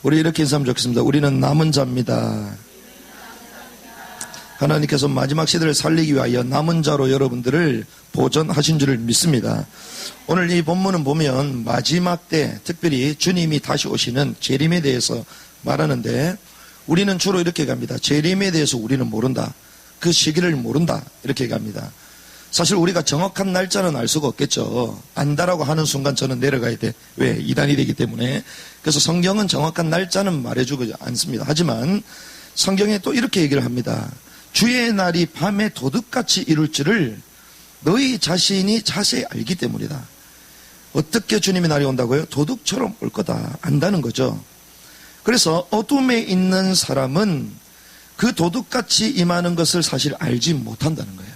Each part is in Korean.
우리 이렇게 인사하면 좋겠습니다. 우리는 남은 자입니다. 하나님께서 마지막 시대를 살리기 위하여 남은 자로 여러분들을 보존하신 줄을 믿습니다. 오늘 이 본문은 보면 마지막 때, 특별히 주님이 다시 오시는 재림에 대해서 말하는데, 우리는 주로 이렇게 얘기합니다. 재림에 대해서 우리는 모른다. 그 시기를 모른다. 이렇게 얘기합니다. 사실 우리가 정확한 날짜는 알 수가 없겠죠. 안다라고 하는 순간 저는 내려가야 돼. 왜? 이단이 되기 때문에. 그래서 성경은 정확한 날짜는 말해주고 않습니다. 하지만 성경에 또 이렇게 얘기를 합니다. 주의 날이 밤에 도둑같이 이룰 줄을 너희 자신이 자세히 알기 때문이다. 어떻게 주님의 날이 온다고요? 도둑처럼 올 거다. 안다는 거죠. 그래서 어둠에 있는 사람은 그 도둑같이 임하는 것을 사실 알지 못한다는 거예요.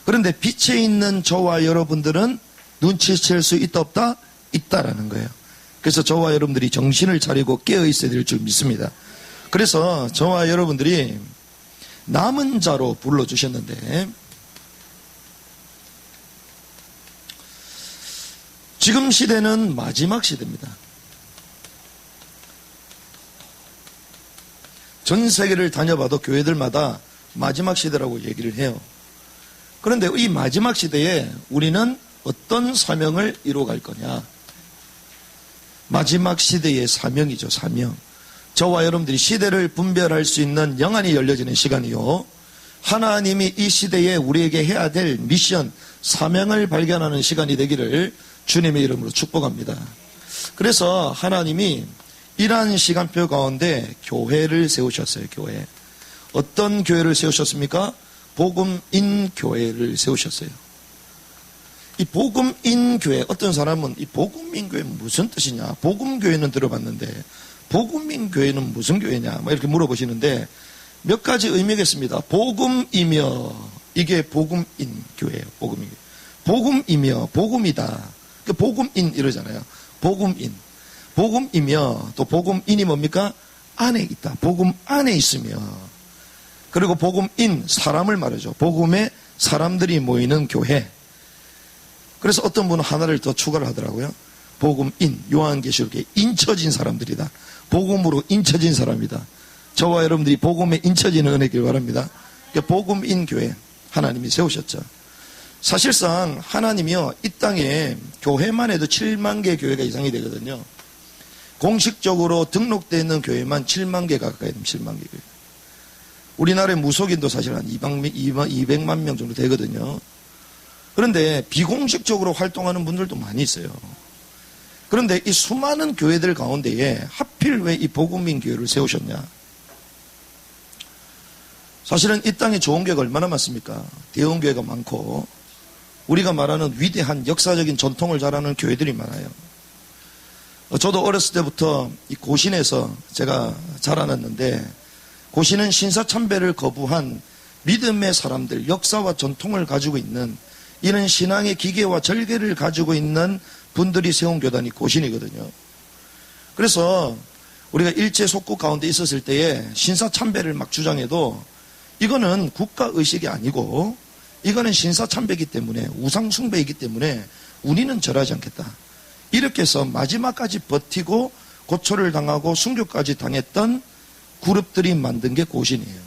그런데 빛에 있는 저와 여러분들은 눈치챌 수 있다 없다? 있다라는 거예요. 그래서 저와 여러분들이 정신을 차리고 깨어 있어야 될 줄 믿습니다. 그래서 저와 여러분들이 남은 자로 불러주셨는데, 지금 시대는 마지막 시대입니다. 전 세계를 다녀봐도 교회들마다 마지막 시대라고 얘기를 해요. 그런데 이 마지막 시대에 우리는 어떤 사명을 이루어갈 거냐? 마지막 시대의 사명이죠, 사명. 저와 여러분들이 시대를 분별할 수 있는 영안이 열려지는 시간이요. 하나님이 이 시대에 우리에게 해야 될 미션, 사명을 발견하는 시간이 되기를 주님의 이름으로 축복합니다. 그래서 하나님이 이러한 시간표 가운데 교회를 세우셨어요, 교회. 어떤 교회를 세우셨습니까? 복음인 교회를 세우셨어요. 이 복음인 교회, 어떤 사람은 이 복음인 교회 무슨 뜻이냐? 복음교회는 들어봤는데 복음인 교회는 무슨 교회냐? 뭐 이렇게 물어보시는데 몇 가지 의미겠습니다. 복음이며, 이게 복음인 교회예요. 복음인 교회. 복음이며, 복음이다. 복음인 이러잖아요. 복음인. 복음이며, 또 복음인이 뭡니까? 안에 있다. 복음 안에 있으며. 그리고 복음인, 사람을 말하죠. 복음에 사람들이 모이는 교회. 그래서 어떤 분은 하나를 더 추가를 하더라고요. 복음인, 요한계시록에 인쳐진 사람들이다. 복음으로 인쳐진 사람이다. 저와 여러분들이 복음에 인쳐지는 은혜길 바랍니다. 복음인 교회 하나님이 세우셨죠. 사실상 하나님이요, 이 땅에 교회만 해도 7만 개 교회가 이상이 되거든요. 공식적으로 등록되어 있는 교회만 7만 개 가까이 됩니다. 7만 개 교회. 우리나라의 무속인도 사실 한 200만 명 정도 되거든요. 그런데 비공식적으로 활동하는 분들도 많이 있어요. 그런데 이 수많은 교회들 가운데에 하필 왜 이 복음인 교회를 세우셨냐? 사실은 이 땅에 좋은 교회가 얼마나 많습니까? 대형교회가 많고 우리가 말하는 위대한 역사적인 전통을 자라는 교회들이 많아요. 저도 어렸을 때부터 이 고신에서 제가 자라났는데, 고신은 신사참배를 거부한 믿음의 사람들, 역사와 전통을 가지고 있는 이런 신앙의 기계와 절개를 가지고 있는 분들이 세운 교단이 고신이거든요. 그래서 우리가 일제 속국 가운데 있었을 때에 신사참배를 막 주장해도 이거는 국가의식이 아니고 이거는 신사참배이기 때문에, 우상숭배이기 때문에 우리는 절하지 않겠다. 이렇게 해서 마지막까지 버티고 고초를 당하고 순교까지 당했던 그룹들이 만든 게 고신이에요.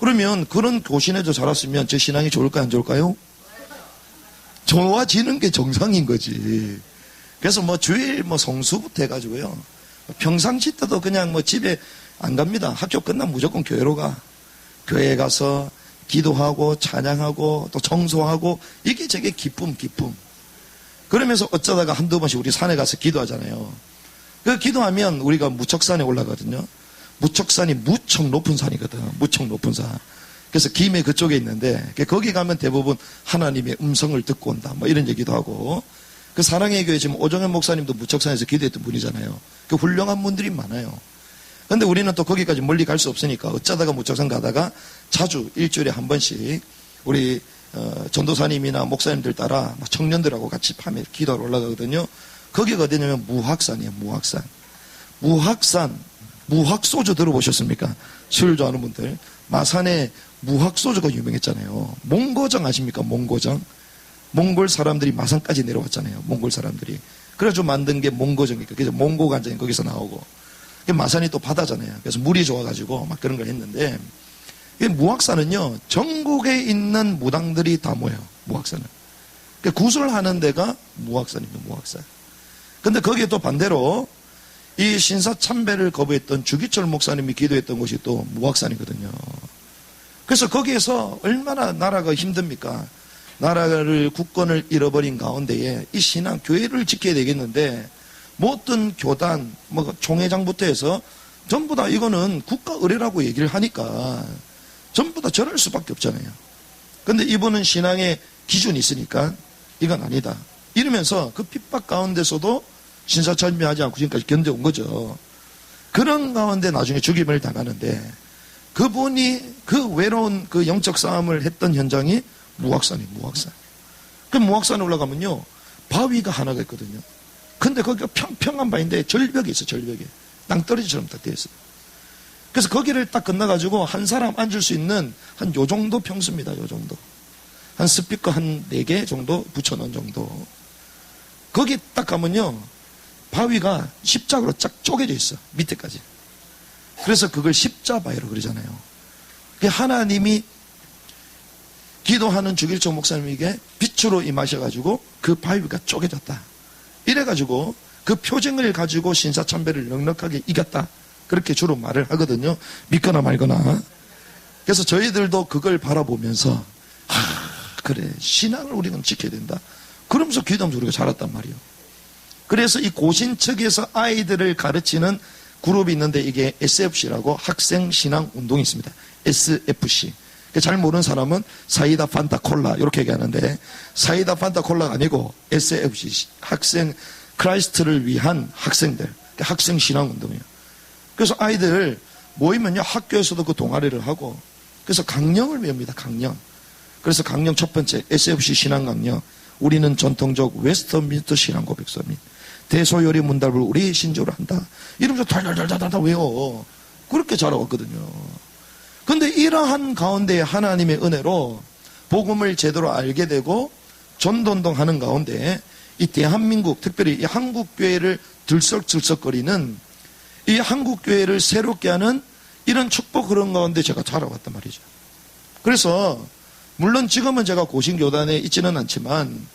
그러면 그런 고신에도 자랐으면 제 신앙이 좋을까요, 안 좋을까요? 좋아지는 게 정상인 거지. 그래서 뭐 주일 성수부터 해가지고요, 평상시 때도 그냥 집에 안 갑니다. 학교 끝나면 무조건 교회로 가. 교회에 가서 기도하고 찬양하고 또 청소하고, 이게 제게 기쁨. 그러면서 어쩌다가 한두 번씩 우리 산에 가서 기도하잖아요. 그 기도하면 우리가 무척산에 올라가거든요. 무척산이 무척 높은 산이거든. 무척 높은 산. 그래서 김해 그쪽에 있는데 거기 가면 대부분 하나님의 음성을 듣고 온다. 뭐 이런 얘기도 하고. 그 사랑의 교회 지금 오정현 목사님도 무척산에서 기도했던 분이잖아요. 그 훌륭한 분들이 많아요. 근데 우리는 또 거기까지 멀리 갈 수 없으니까 어쩌다가 무척산 가다가 자주 일주일에 한 번씩 우리 전도사님이나 목사님들 따라 청년들하고 같이 밤에 기도하러 올라가거든요. 거기가 어디냐면 무학산이에요. 무학산. 무학소주 들어보셨습니까? 술 좋아하는 분들. 마산에 무학소주가 유명했잖아요. 몽고정 아십니까? 몽고정. 몽골 사람들이 마산까지 내려왔잖아요. 몽골 사람들이. 그래가지고 만든 게 몽고정이니까. 그래서 몽고간장이 거기서 나오고. 마산이 또 바다잖아요. 그래서 물이 좋아가지고 막 그런 걸 했는데, 이 무학사는요, 전국에 있는 무당들이 다 모여요. 무학사는. 구슬 하는 데가 무학사입니다. 무학사. 근데 거기에 또 반대로 이 신사참배를 거부했던 주기철 목사님이 기도했던 곳이 또 무학산이거든요. 그래서 거기에서 얼마나 나라가 힘듭니까? 나라를 국권을 잃어버린 가운데에 이 신앙 교회를 지켜야 되겠는데, 모든 교단 뭐 총회장부터 해서 전부 다 이거는 국가 의례라고 얘기를 하니까 전부 다 저럴 수밖에 없잖아요. 근데 이분은 신앙의 기준이 있으니까 이건 아니다 이러면서 그 핍박 가운데서도 신사참배하지 않고 지금까지 견뎌온 거죠. 그런 가운데 나중에 죽임을 당하는데, 그분이 그 외로운 그 영적 싸움을 했던 현장이 무학산이에요. 무학산. 그 무학산에 올라가면요, 바위가 하나가 있거든요. 근데 거기가 평평한 바위인데 절벽이 있어요. 절벽에 땅떨어지처럼 딱 되어 있어요. 그래서 거기를 딱 건너가지고 한 사람 앉을 수 있는 한 요 정도 평수입니다. 요 정도. 한 스피커 한 4개 정도 붙여놓은 정도. 거기 딱 가면요, 바위가 십자가로 쫙 쪼개져 있어. 밑에까지. 그래서 그걸 십자바위로 그러잖아요. 하나님이 기도하는 주길초 목사님에게 빛으로 임하셔가지고 그 바위가 쪼개졌다. 이래가지고 그 표징을 가지고 신사참배를 넉넉하게 이겼다. 그렇게 주로 말을 하거든요. 믿거나 말거나. 그래서 저희들도 그걸 바라보면서 그래, 신앙을 우리는 지켜야 된다. 그러면서 기도하면서 우리가 자랐단 말이에요. 그래서 이 고신 측에서 아이들을 가르치는 그룹이 있는데, 이게 SFC라고 학생신앙운동이 있습니다. SFC. 잘 모르는 사람은 사이다 판타 콜라 이렇게 얘기하는데, 사이다 판타 콜라가 아니고 SFC, 학생 크라이스트를 위한 학생들, 학생신앙운동이에요. 그래서 아이들 모이면요, 학교에서도 그 동아리를 하고, 그래서 강령을 배웁니다. 강령. 그래서 강령 첫 번째 SFC 신앙 강령, 우리는 전통적 웨스터민스터 신앙 고백서 및 대소요리 문답을 우리 신조로 한다. 이러면서 달달달달달 외워. 그렇게 자라왔거든요. 근데 이러한 가운데 하나님의 은혜로 복음을 제대로 알게 되고 전도운동 하는 가운데 이 대한민국, 특별히 이 한국교회를 들썩들썩거리는 이 한국교회를 새롭게 하는 이런 축복 그런 가운데 제가 자라왔단 말이죠. 그래서 물론 지금은 제가 고신교단에 있지는 않지만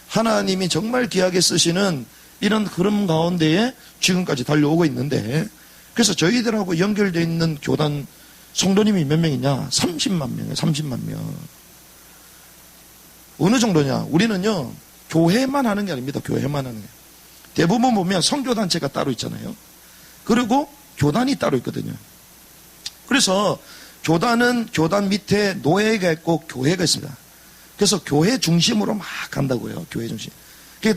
하나님이 정말 귀하게 쓰시는 이런 흐름 가운데에 지금까지 달려오고 있는데, 그래서 저희들하고 연결되어 있는 교단 성도님이 몇 명이냐? 30만 명이에요. 30만 명. 어느 정도냐? 우리는요, 교회만 하는 게 아닙니다. 교회만 하는 게. 대부분 보면 선교단체가 따로 있잖아요. 그리고 교단이 따로 있거든요. 그래서 교단은 교단 밑에 노예가 있고 교회가 있습니다. 그래서 교회 중심으로 막 간다고요. 교회 중심.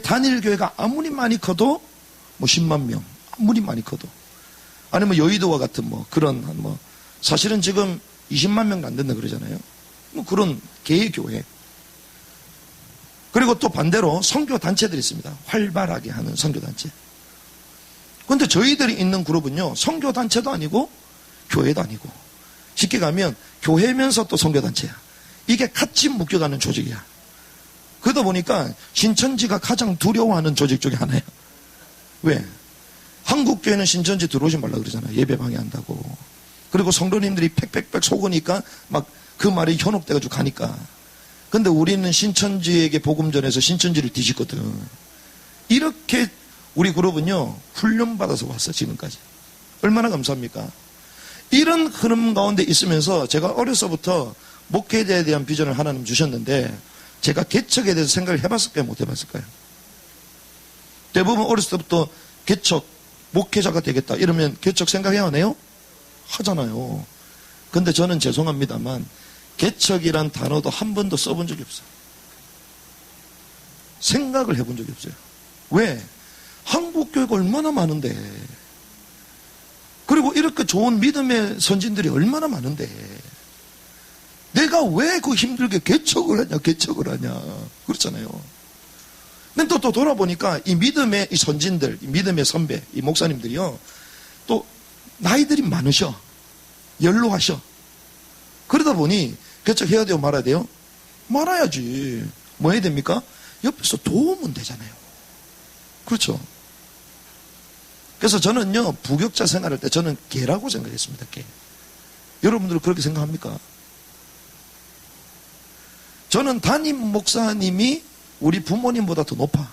단일 교회가 아무리 많이 커도 뭐 10만 명, 아무리 많이 커도, 아니면 여의도와 같은 뭐 그런 뭐 사실은 지금 20만 명도 안 된다 그러잖아요. 뭐 그런 개의 교회. 그리고 또 반대로 선교 단체들이 있습니다. 활발하게 하는 선교 단체. 그런데 저희들이 있는 그룹은요, 선교 단체도 아니고 교회도 아니고, 쉽게 가면 교회면서 또 선교 단체야. 이게 같이 묶여가는 조직이야. 그러다 보니까 신천지가 가장 두려워하는 조직 중에 하나예요. 왜? 한국교회는 신천지 들어오지 말라 그러잖아요. 예배 방해한다고. 그리고 성도님들이 팩팩팩 속으니까 막 그 말이 현혹돼가지고 가니까. 근데 우리는 신천지에게 복음 전해서 신천지를 뒤집거든. 이렇게 우리 그룹은요, 훈련받아서 왔어, 지금까지. 얼마나 감사합니까? 이런 흐름 가운데 있으면서 제가 어려서부터 목회자에 대한 비전을 하나님 주셨는데, 제가 개척에 대해서 생각을 해봤을까요? 못 해봤을까요? 대부분 어렸을 때부터 개척, 목회자가 되겠다 이러면 개척 생각해야 하네요? 하잖아요. 근데 저는 죄송합니다만 개척이란 단어도 한 번도 써본 적이 없어요. 생각을 해본 적이 없어요. 왜? 한국교회가 얼마나 많은데, 그리고 이렇게 좋은 믿음의 선진들이 얼마나 많은데, 내가 왜 그 힘들게 개척을 하냐. 그렇잖아요. 근데 또 돌아보니까 이 믿음의 이 선진들, 이 믿음의 선배, 이 목사님들이요, 또 나이들이 많으셔. 연로하셔. 그러다 보니 개척해야 돼요, 말아야 돼요? 말아야지. 뭐 해야 됩니까? 옆에서 도우면 되잖아요. 그렇죠. 그래서 저는요, 부교육자 생활할 때 저는 개라고 생각했습니다, 개. 여러분들은 그렇게 생각합니까? 저는 담임 목사님이 우리 부모님보다 더 높아.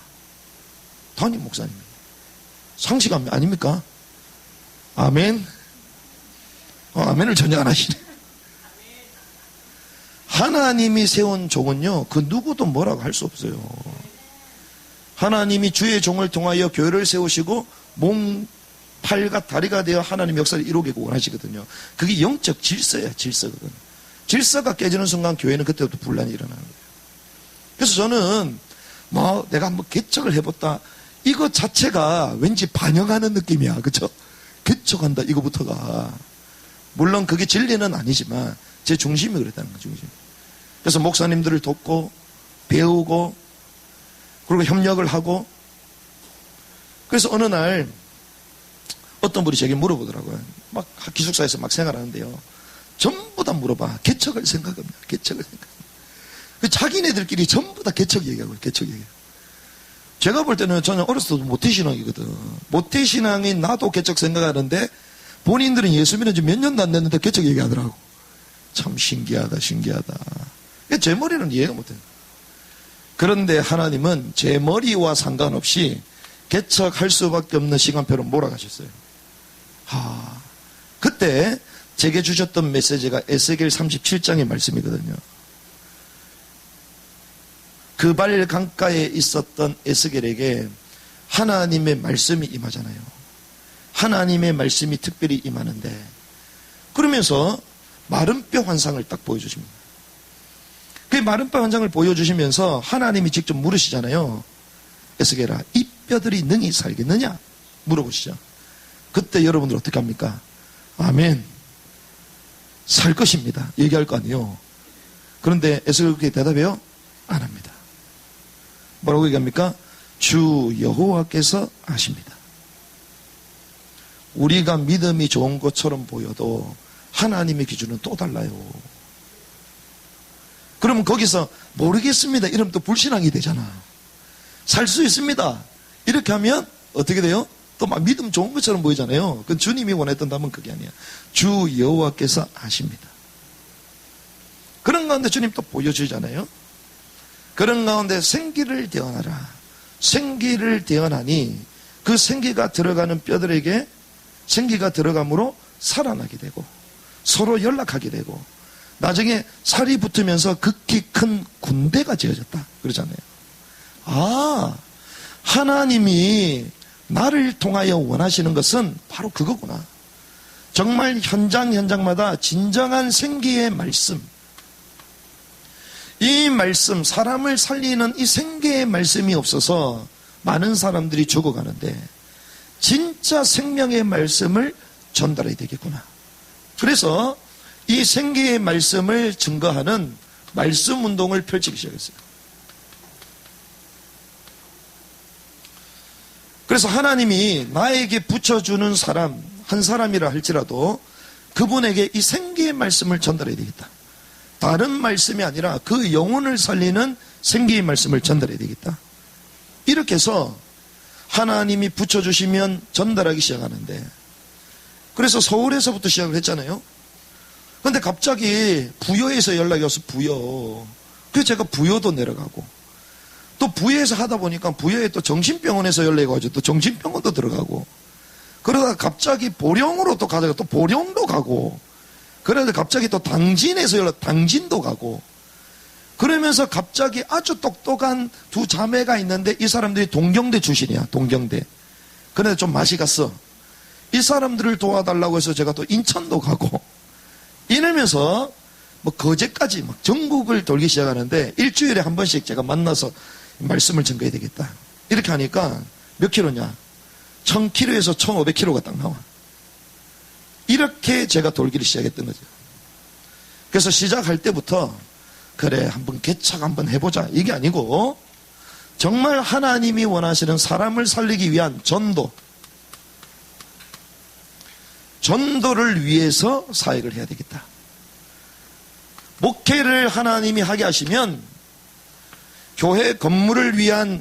담임 목사님이. 상식 아닙니까? 아멘. 아멘을 전혀 안 하시네. 하나님이 세운 종은요, 그 누구도 뭐라고 할 수 없어요. 하나님이 주의 종을 통하여 교회를 세우시고 몸, 팔과 다리가 되어 하나님의 역사를 이루기 원하시거든요. 그게 영적 질서야, 질서거든. 질서가 깨지는 순간 교회는 그때부터 분란이 일어나는 거예요. 그래서 저는 내가 한번 개척을 해봤다. 이거 자체가 왠지 반영하는 느낌이야. 그쵸? 개척한다, 이거부터가. 물론 그게 진리는 아니지만 제 중심이 그랬다는 거죠. 중심. 그래서 목사님들을 돕고 배우고 그리고 협력을 하고, 그래서 어느 날 어떤 분이 제게 물어보더라고요. 막 기숙사에서 막 생활하는데요. 전부 다 물어봐. 개척을 생각합니다. 개척을 생각합니다. 자기네들끼리 전부 다 개척 얘기하고요. 개척 얘기. 제가 볼 때는 저는 어렸을 때도 모태신앙이거든. 모태신앙인 나도 개척 생각하는데 본인들은 예수 믿은 지 몇 년도 안 됐는데 개척 얘기하더라고. 참 신기하다, 신기하다. 제 머리는 이해가 못해요. 그런데 하나님은 제 머리와 상관없이 개척할 수밖에 없는 시간표로 몰아가셨어요. 그때 제게 주셨던 메시지가 에스겔 37장의 말씀이거든요. 그발 강가에 있었던 에스겔에게 하나님의 말씀이 임하잖아요. 하나님의 말씀이 특별히 임하는데, 그러면서 마른 뼈 환상을 딱 보여주십니다. 그 마른 뼈 환상을 보여주시면서 하나님이 직접 물으시잖아요. 에스겔아, 이 뼈들이 능히 살겠느냐? 물어보시죠. 그때 여러분들 어떻게 합니까? 아멘. 살 것입니다. 얘기할 거 아니에요. 그런데 에스겔 그렇게 대답해요? 안 합니다. 뭐라고 얘기합니까? 주 여호와께서 아십니다. 우리가 믿음이 좋은 것처럼 보여도 하나님의 기준은 또 달라요. 그러면 거기서 모르겠습니다 이러면 또 불신앙이 되잖아. 살 수 있습니다 이렇게 하면 어떻게 돼요? 또 막 믿음 좋은 것처럼 보이잖아요. 그건 주님이 원했던 답은 그게 아니야. 주 여호와께서 아십니다. 그런 가운데 주님 또 보여주잖아요. 그런 가운데 생기를 대언하라. 생기를 대언하니 그 생기가 들어가는 뼈들에게 생기가 들어감으로 살아나게 되고 서로 연락하게 되고 나중에 살이 붙으면서 극히 큰 군대가 지어졌다 그러잖아요. 하나님이 나를 통하여 원하시는 것은 바로 그거구나. 정말 현장마다 진정한 생기의 말씀, 이 말씀, 사람을 살리는 이 생계의 말씀이 없어서 많은 사람들이 죽어가는데 진짜 생명의 말씀을 전달해야 되겠구나. 그래서 이 생계의 말씀을 증거하는 말씀 운동을 펼치기 시작했어요. 그래서 하나님이 나에게 붙여주는 사람, 한 사람이라 할지라도 그분에게 이 생계의 말씀을 전달해야 되겠다. 다른 말씀이 아니라 그 영혼을 살리는 생기의 말씀을 전달해야 되겠다. 이렇게 해서 하나님이 붙여주시면 전달하기 시작하는데, 그래서 서울에서부터 시작을 했잖아요. 그런데 갑자기 부여에서 연락이 와서 부여. 그래서 제가 부여도 내려가고, 또 부여에서 하다 보니까 부여에 또 정신병원에서 연락이 와서 또 정신병원도 들어가고, 그러다가 갑자기 보령으로 또 가다가 또 보령도 가고, 그래서 갑자기 또 당진에서 당진도 가고, 그러면서 갑자기 아주 똑똑한 두 자매가 있는데 이 사람들이 동경대 출신이야. 동경대. 그런데 좀 맛이 갔어. 이 사람들을 도와달라고 해서 제가 또 인천도 가고 이러면서 뭐 거제까지 막 전국을 돌기 시작하는데 일주일에 한 번씩 제가 만나서 말씀을 전가해야 되겠다. 이렇게 하니까 몇 킬로냐? 1000km에서 1500km가 딱 나와. 이렇게 제가 돌기를 시작했던 거죠. 그래서 시작할 때부터 그래 한번 개척 한번 해보자 이게 아니고 정말 하나님이 원하시는 사람을 살리기 위한 전도를 위해서 사역을 해야 되겠다. 목회를 하나님이 하게 하시면 교회 건물을 위한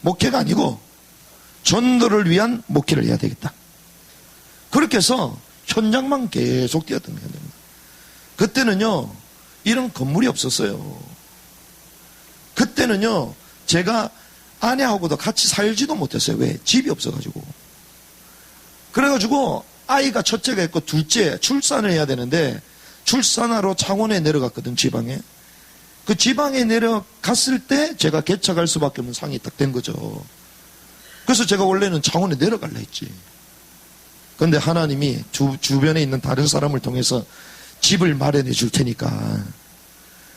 목회가 아니고 전도를 위한 목회를 해야 되겠다. 그렇게 해서 현장만 계속 뛰었던 거예요. 그때는요, 이런 건물이 없었어요. 그때는요, 제가 아내하고도 같이 살지도 못했어요. 왜? 집이 없어가지고. 그래가지고 아이가 첫째가 있고 둘째 출산을 해야 되는데 출산하러 창원에 내려갔거든, 지방에. 그 지방에 내려갔을 때 제가 개척할 수밖에 없는 상황이 딱 된 거죠. 그래서 제가 원래는 창원에 내려갈라 했지. 그런데 하나님이 주변에 있는 다른 사람을 통해서 집을 마련해 줄 테니까,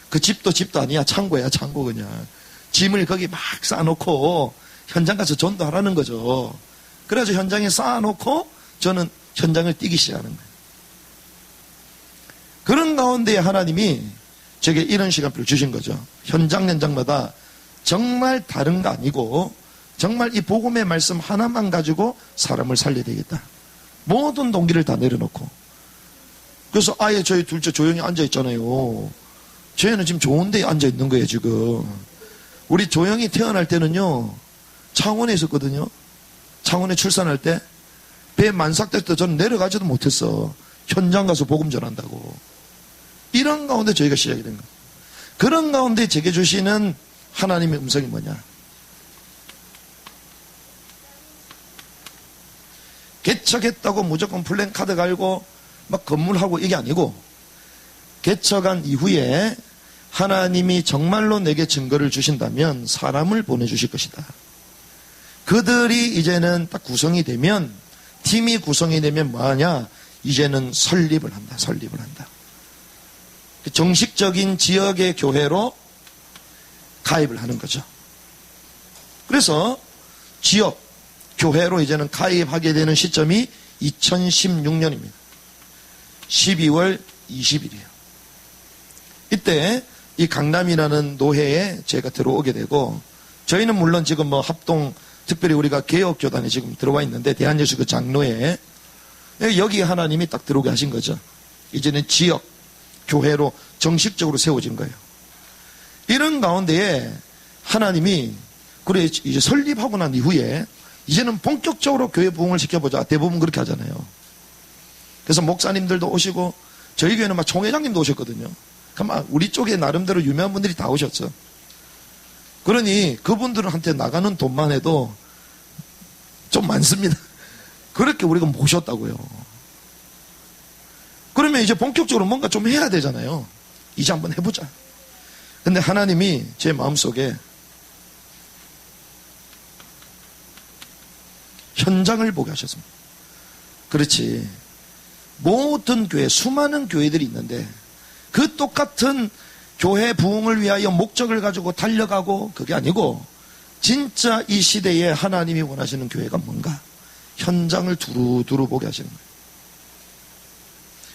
그 집도 아니야, 창고야, 창고. 그냥 짐을 거기 막 쌓아놓고 현장 가서 전도하라는 거죠. 그래서 현장에 쌓아놓고 저는 현장을 뛰기 시작하는 거예요. 그런 가운데 하나님이 제게 이런 시간표를 주신 거죠. 현장마다 정말 다른 거 아니고 정말 이 복음의 말씀 하나만 가지고 사람을 살려야 되겠다. 모든 동기를 다 내려놓고. 그래서 아예 저희 둘째 조용히 앉아있잖아요. 쟤는 지금 좋은 데에 앉아있는 거예요, 지금. 우리 조용히 태어날 때는요, 창원에 있었거든요. 창원에 출산할 때 배 만삭될 때 저는 내려가지도 못했어. 현장 가서 복음 전한다고. 이런 가운데 저희가 시작이 된 거예요. 그런 가운데 제게 주시는 하나님의 음성이 뭐냐? 개척했다고 무조건 플랜카드 갈고 막 건물하고 이게 아니고, 개척한 이후에 하나님이 정말로 내게 증거를 주신다면 사람을 보내주실 것이다. 그들이 이제는 딱 구성이 되면, 팀이 구성이 되면 뭐하냐? 이제는 설립을 한다. 정식적인 지역의 교회로 가입을 하는 거죠. 그래서 지역 교회로 이제는 가입하게 되는 시점이 2016년입니다. 12월 20일이에요. 이때 이 강남이라는 노회에 제가 들어오게 되고, 저희는 물론 지금 뭐 합동, 특별히 우리가 개혁교단에 지금 들어와 있는데, 대한예수교 장로회, 여기 하나님이 딱 들어오게 하신 거죠. 이제는 지역 교회로 정식적으로 세워진 거예요. 이런 가운데에 하나님이, 그래 이제 설립하고 난 이후에 이제는 본격적으로 교회 부흥을 시켜보자. 대부분 그렇게 하잖아요. 그래서 목사님들도 오시고, 저희 교회는 막 총회장님도 오셨거든요. 그럼 우리 쪽에 나름대로 유명한 분들이 다 오셨죠. 그러니 그분들한테 나가는 돈만 해도 좀 많습니다. 그렇게 우리가 모셨다고요. 그러면 이제 본격적으로 뭔가 좀 해야 되잖아요. 이제 한번 해보자. 근데 하나님이 제 마음속에 현장을 보게 하셨습니다. 그렇지. 모든 교회, 수많은 교회들이 있는데 그 똑같은 교회 부흥을 위하여 목적을 가지고 달려가고, 그게 아니고 진짜 이 시대에 하나님이 원하시는 교회가 뭔가 현장을 두루두루 보게 하시는 거예요.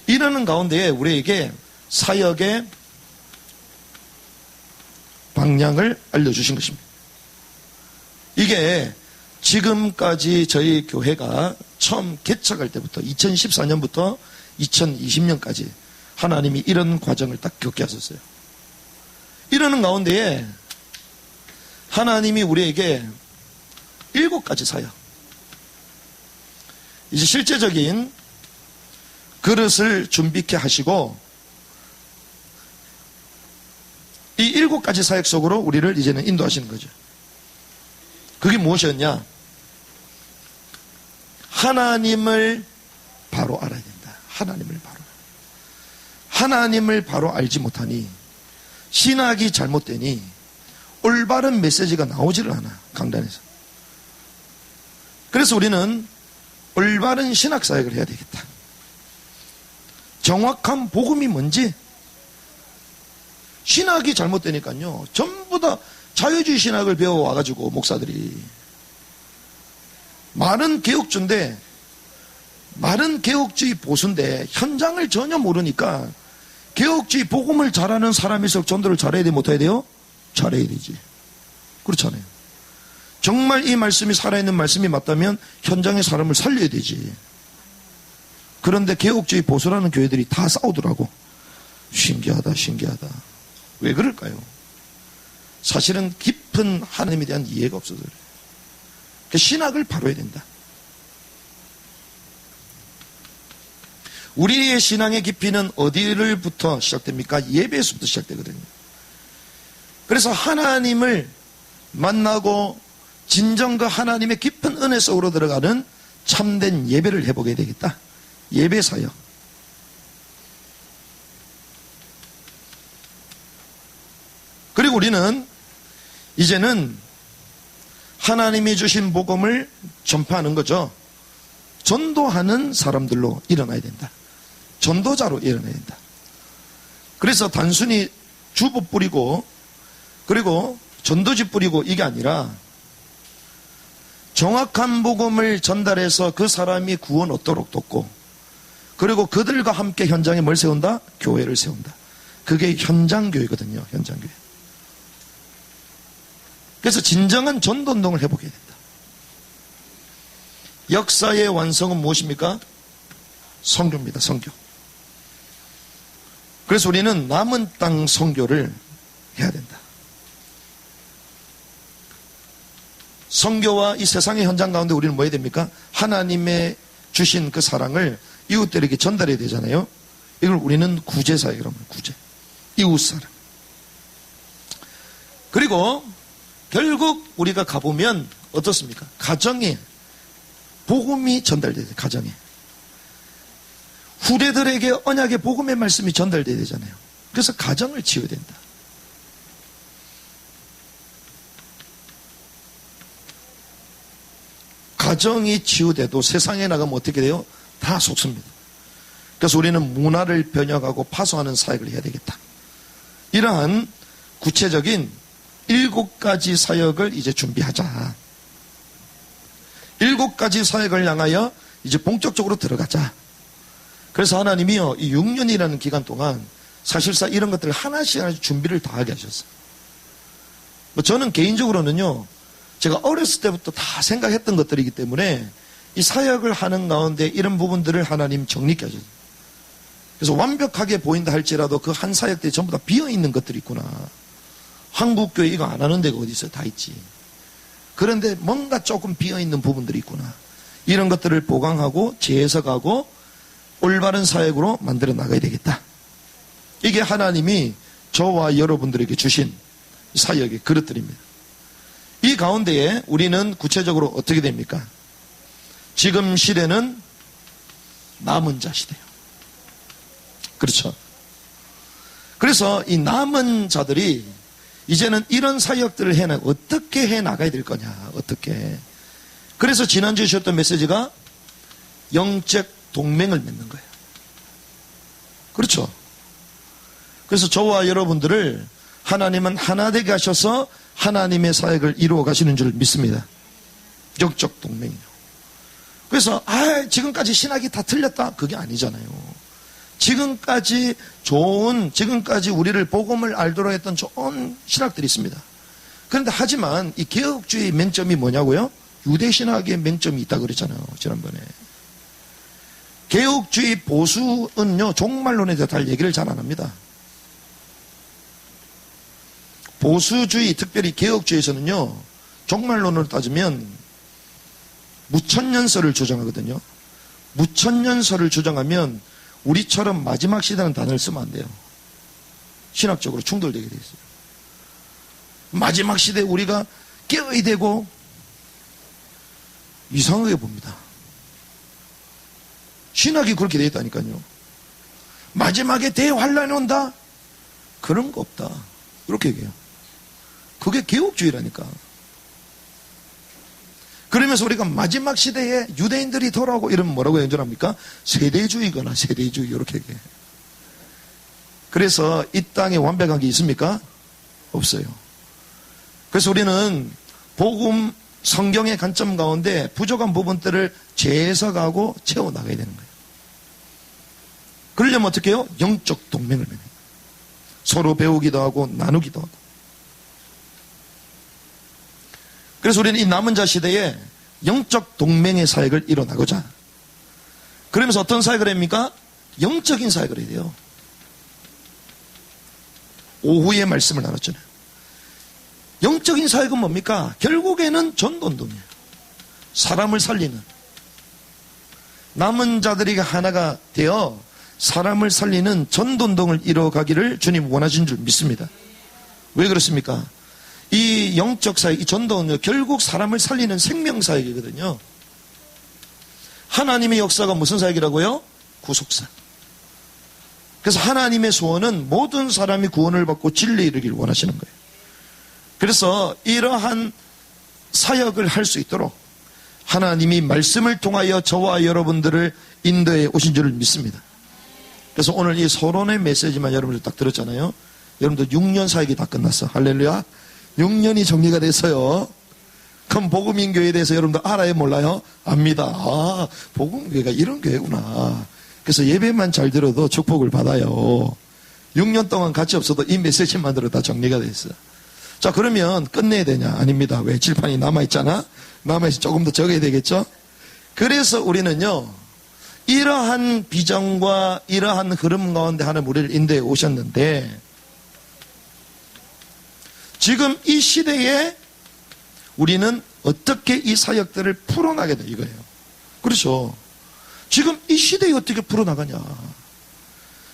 이러는 가운데에 우리에게 사역의 방향을 알려주신 것입니다. 이게 지금까지 저희 교회가 처음 개척할 때부터 2014년부터 2020년까지 하나님이 이런 과정을 딱 겪게 하셨어요. 이러는 가운데에 하나님이 우리에게 7가지 사역, 이제 실제적인 그릇을 준비케 하시고, 이 7가지 사역 속으로 우리를 이제는 인도하시는 거죠. 그게 무엇이었냐? 하나님을 바로 알아야 된다. 하나님을 바로 알지 못하니, 신학이 잘못되니 올바른 메시지가 나오지를 않아, 강단에서. 그래서 우리는 올바른 신학 사역을 해야 되겠다. 정확한 복음이 뭔지. 신학이 잘못되니까요, 전부 다 자유주의 신학을 배워와가지고 목사들이 말은 개혁주인데, 말은 개혁주의 보수인데 현장을 전혀 모르니까, 개혁주의 복음을 잘하는 사람일수록 전도를 잘해야 돼, 못해야 돼요? 잘해야 되지. 그렇잖아요. 정말 이 말씀이 살아있는 말씀이 맞다면 현장의 사람을 살려야 되지. 그런데 개혁주의 보수라는 교회들이 다 싸우더라고. 신기하다. 왜 그럴까요? 사실은 깊은 하나님에 대한 이해가 없어서 그래요. 그 신학을 바로야 된다. 우리의 신앙의 깊이는 어디를부터 시작됩니까? 예배에서부터 시작되거든요. 그래서 하나님을 만나고 진정과 하나님의 깊은 은혜 속으로 들어가는 참된 예배를 해보게 되겠다. 예배 사역. 그리고 우리는 이제는 하나님이 주신 복음을 전파하는 거죠. 전도하는 사람들로 일어나야 된다. 전도자로 일어나야 된다. 그래서 단순히 주보 뿌리고 그리고 전도지 뿌리고 이게 아니라 정확한 복음을 전달해서 그 사람이 구원 얻도록 돕고 그리고 그들과 함께 현장에 뭘 세운다? 교회를 세운다. 그게 현장교회거든요. 현장교회. 그래서 진정한 전도운동을 해보게 된다. 역사의 완성은 무엇입니까? 선교입니다. 선교. 그래서 우리는 남은 땅 선교를 해야 된다. 선교와 이 세상의 현장 가운데 우리는 뭐 해야 됩니까? 하나님의 주신 그 사랑을 이웃들에게 전달해야 되잖아요. 이걸 우리는 구제사역이라고 합니다. 구제. 이웃사랑. 그리고 결국 우리가 가보면 어떻습니까? 가정에 복음이 전달돼야 돼요. 가정에. 후대들에게 언약의 복음의 말씀이 전달돼야 되잖아요. 그래서 가정을 지어야 된다. 가정이 치유돼도 세상에 나가면 어떻게 돼요? 다 속습니다. 그래서 우리는 문화를 변혁하고 파송하는 사역을 해야 되겠다. 이러한 구체적인 7가지 사역을 이제 준비하자. 7가지 사역을 향하여 이제 본격적으로 들어가자. 그래서 하나님이요, 이 6년이라는 기간 동안 사실상 이런 것들을 하나씩 준비를 다 하게 하셨어요. 저는 개인적으로는요, 제가 어렸을 때부터 다 생각했던 것들이기 때문에 이 사역을 하는 가운데 이런 부분들을 하나님 정립해 하셨어요. 그래서 완벽하게 보인다 할지라도 그 한 사역들이 전부 다 비어있는 것들이 있구나. 한국교회 이거 안 하는 데가 어디 있어요? 다 있지. 그런데 뭔가 조금 비어있는 부분들이 있구나. 이런 것들을 보강하고 재해석하고 올바른 사역으로 만들어 나가야 되겠다. 이게 하나님이 저와 여러분들에게 주신 사역의 그릇들입니다. 이 가운데에 우리는 구체적으로 어떻게 됩니까? 지금 시대는 남은 자 시대예요. 그렇죠. 그래서 이 남은 자들이 이제는 이런 사역들을 어떻게 해 나가야 될 거냐, 어떻게. 그래서 지난주에 주셨던 메시지가 영적 동맹을 맺는 거예요. 그렇죠. 그래서 저와 여러분들을 하나님은 하나 되게 하셔서 하나님의 사역을 이루어 가시는 줄 믿습니다. 영적 동맹이요. 그래서 지금까지 신학이 다 틀렸다. 그게 아니잖아요. 지금까지 우리를 복음을 알도록 했던 좋은 신학들이 있습니다. 그런데 하지만 이 개혁주의 맹점이 뭐냐고요? 유대신학의 맹점이 있다고 그랬잖아요. 지난번에. 개혁주의 보수는요, 종말론에 대해서 잘 얘기를 잘 안 합니다. 보수주의, 특별히 개혁주의에서는요, 종말론으로 따지면 무천년설을 주장하거든요. 무천년설을 주장하면 우리처럼 마지막 시대라는 단어를 쓰면 안 돼요. 신학적으로 충돌되게 돼 있어요. 마지막 시대에 우리가 깨어야 되고 이상하게 봅니다. 신학이 그렇게 되어 있다니까요. 마지막에 대환란이 온다? 그런 거 없다. 이렇게 얘기해요. 그게 개혁주의라니까. 그러면서 우리가 마지막 시대에 유대인들이 돌아오고 이러면 뭐라고 연전합니까? 세대주의거나 세대주의 이렇게 얘기해요. 그래서 이 땅에 완벽한 게 있습니까? 없어요. 그래서 우리는 복음 성경의 관점 가운데 부족한 부분들을 재해석하고 채워나가야 되는 거예요. 그러려면 어떻게 해요? 영적 동맹을 맺는 거예요. 서로 배우기도 하고 나누기도 하고. 그래서 우리는 이 남은 자 시대에 영적 동맹의 사역을 일어나고자. 그러면서 어떤 사역을 합니까? 영적인 사역을 해야 돼요. 오후에 말씀을 나눴잖아요. 영적인 사역은 뭡니까? 결국에는 전도운동이에요. 사람을 살리는, 남은 자들에게 하나가 되어 사람을 살리는 전도운동을 이뤄가기를 주님 원하신 줄 믿습니다. 왜 그렇습니까? 이 영적 사역, 이 전도는 결국 사람을 살리는 생명사역이거든요. 하나님의 역사가 무슨 사역이라고요? 구속사. 그래서 하나님의 소원은 모든 사람이 구원을 받고 진리에 이르길 원하시는 거예요. 그래서 이러한 사역을 할 수 있도록 하나님이 말씀을 통하여 저와 여러분들을 인도해 오신 줄 믿습니다. 그래서 오늘 이 서론의 메시지만 여러분들 딱 들었잖아요. 여러분들 6년 사역이 다 끝났어. 할렐루야. 6년이 정리가 됐어요. 그럼 복음인교회에 대해서 여러분들 알아요? 몰라요? 압니다. 아, 복음교회가 이런 교회구나. 그래서 예배만 잘 들어도 축복을 받아요. 6년 동안 같이 없어도 이 메시지만 들어도 다 정리가 됐어요. 자, 그러면 끝내야 되냐? 아닙니다. 왜? 칠판이 남아있잖아? 남아있어 조금 더 적어야 되겠죠? 그래서 우리는요, 이러한 비전과 이러한 흐름 가운데 하나님 우리를 인도해 오셨는데, 지금 이 시대에 우리는 어떻게 이 사역들을 풀어나게 돼, 이거예요. 그렇죠. 지금 이 시대에 어떻게 풀어나가냐.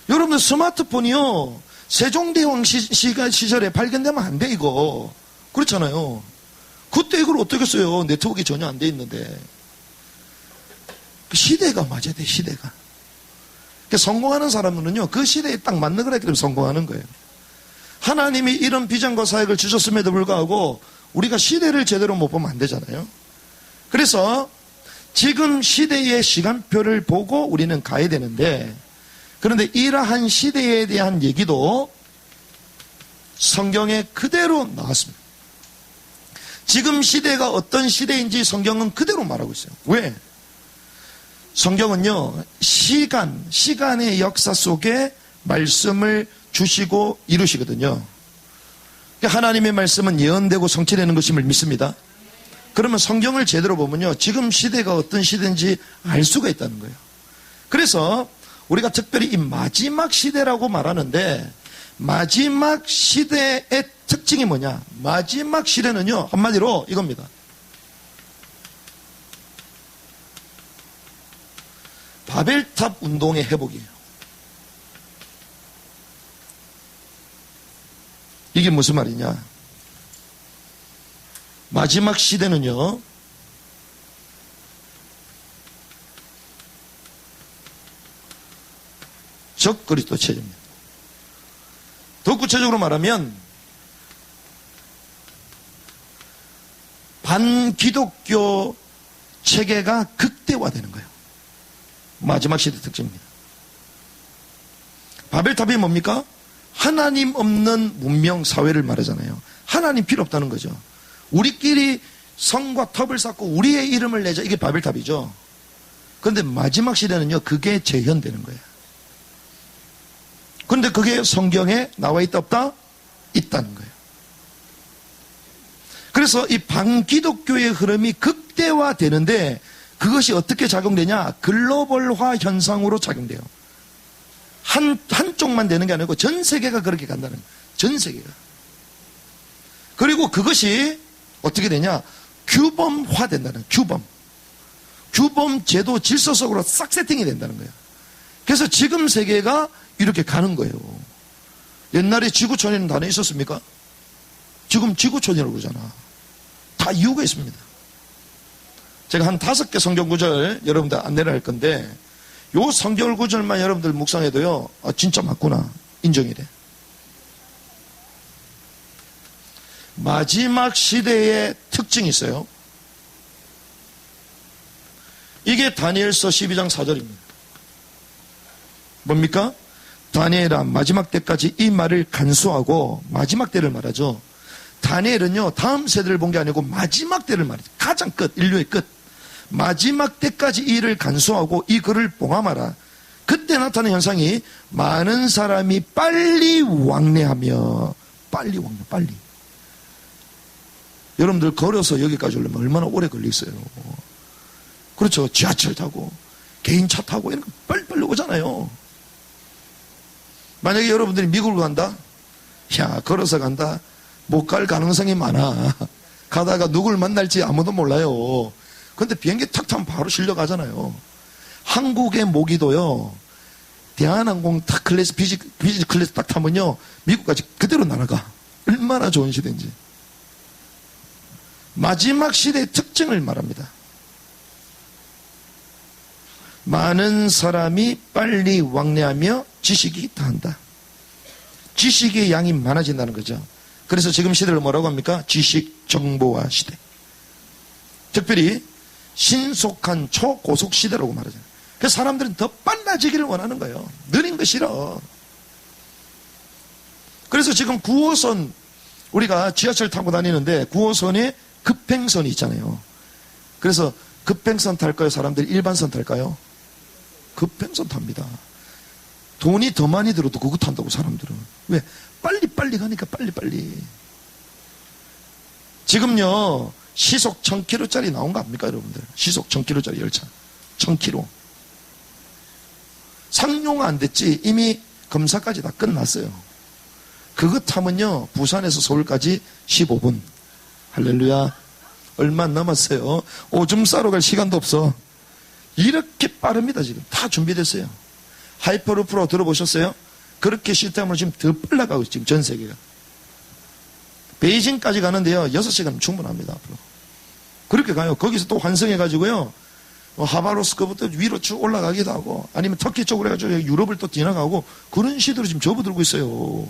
여러분들 스마트폰이요, 세종대왕 시절에 발견되면 안 돼, 이거. 그렇잖아요. 그때 이걸 어떻게 써요? 네트워크가 전혀 안 돼 있는데. 그 시대가 맞아야 돼, 시대가. 그러니까 성공하는 사람은요, 그 시대에 딱 맞는 거라 때문에 성공하는 거예요. 하나님이 이런 비전과 사역을 주셨음에도 불구하고 우리가 시대를 제대로 못 보면 안 되잖아요. 그래서 지금 시대의 시간표를 보고 우리는 가야 되는데, 그런데 이러한 시대에 대한 얘기도 성경에 그대로 나왔습니다. 지금 시대가 어떤 시대인지 성경은 그대로 말하고 있어요. 왜? 성경은요, 시간의 역사 속에 말씀을 주시고 이루시거든요. 하나님의 말씀은 예언되고 성취되는 것임을 믿습니다. 그러면 성경을 제대로 보면요, 지금 시대가 어떤 시대인지 알 수가 있다는 거예요. 그래서 우리가 특별히 이 마지막 시대라고 말하는데, 마지막 시대의 특징이 뭐냐? 마지막 시대는요, 한마디로 이겁니다. 바벨탑 운동의 회복이에요. 이게 무슨 말이냐? 마지막 시대는요, 적그리스도 체제입니다. 더 구체적으로 말하면 반기독교 체계가 극대화되는 거예요. 마지막 시대 특징입니다. 바벨탑이 뭡니까? 하나님 없는 문명 사회를 말하잖아요. 하나님 필요 없다는 거죠. 우리끼리 성과 탑을 쌓고 우리의 이름을 내자. 이게 바벨탑이죠. 그런데 마지막 시대는요, 그게 재현되는 거예요. 그런데 그게 성경에 나와 있다 없다? 있다는 거예요. 그래서 이 반기독교의 흐름이 극대화되는데, 그것이 어떻게 작용되냐? 글로벌화 현상으로 작용돼요. 한쪽만 되는 게 아니고 전 세계가 그렇게 간다는 거예요. 전 세계가. 그리고 그것이 어떻게 되냐? 규범화 된다는 거예요. 규범 제도 질서 속으로 싹 세팅이 된다는 거예요. 그래서 지금 세계가 이렇게 가는 거예요. 옛날에 지구촌이라는 단어 있었습니까? 지금 지구촌이라고 그러잖아. 다 이유가 있습니다. 제가 한 5개 성경 구절 여러분들 안내를 할 건데, 요 성경 구절만 여러분들 묵상해도요, 아, 진짜 맞구나. 인정이 돼. 마지막 시대의 특징이 있어요. 이게 다니엘서 12장 4절입니다. 뭡니까? 다니엘아, 마지막 때까지 이 말을 간수하고, 마지막 때를 말하죠. 다니엘은요, 다음 세대를 본 게 아니고 마지막 때를 말하죠. 가장 끝, 인류의 끝. 마지막 때까지 이 일을 간수하고 이 글을 봉함하라. 그때 나타나는 현상이 많은 사람이 빨리 왕래하며, 빨리. 여러분들 걸어서 여기까지 오려면 얼마나 오래 걸리겠어요. 그렇죠. 지하철 타고 개인 차 타고 이런 거 빨리 오잖아요. 만약에 여러분들이 미국을 간다? 야, 걸어서 간다? 못 갈 가능성이 많아. 가다가 누굴 만날지 아무도 몰라요. 근데 비행기 탁 타면 바로 실려가잖아요. 한국의 모기도요, 대한항공 탁 클래스, 비즈니스 클래스 딱 타면요, 미국까지 그대로 날아가. 얼마나 좋은 시대인지. 마지막 시대의 특징을 말합니다. 많은 사람이 빨리 왕래하며 지식이 다한다. 지식의 양이 많아진다는 거죠. 그래서 지금 시대를 뭐라고 합니까? 지식 정보화 시대. 특별히 신속한 초고속 시대라고 말하잖아요. 그래서 사람들은 더 빨라지기를 원하는 거예요. 느린 거 싫어. 그래서 지금 9호선, 우리가 지하철 타고 다니는데 9호선에 급행선이 있잖아요. 그래서 급행선 탈까요? 사람들이 일반선 탈까요? 급행선 탑니다. 돈이 더 많이 들어도 그거 탄다고 사람들은. 왜? 빨리 가니까 빨리. 지금요, 시속 1000km짜리 나온 거 압니까, 여러분들? 시속 1000km짜리 열차. 1000km. 상용화 안 됐지. 이미 검사까지 다 끝났어요. 그거 타면요, 부산에서 서울까지 15분. 할렐루야. 얼마 안 남았어요. 오줌 싸러 갈 시간도 없어. 이렇게 빠릅니다, 지금. 다 준비됐어요. 하이퍼루프로 들어보셨어요? 그렇게 시스템으로 지금 더 빨라가고 지금 전 세계가. 베이징까지 가는데요, 6시간 충분합니다, 앞으로. 그렇게 가요. 거기서 또 환승해가지고요, 하바로스크부터 위로 쭉 올라가기도 하고, 아니면 터키 쪽으로 해가지고 유럽을 또 지나가고, 그런 시대로 지금 접어들고 있어요.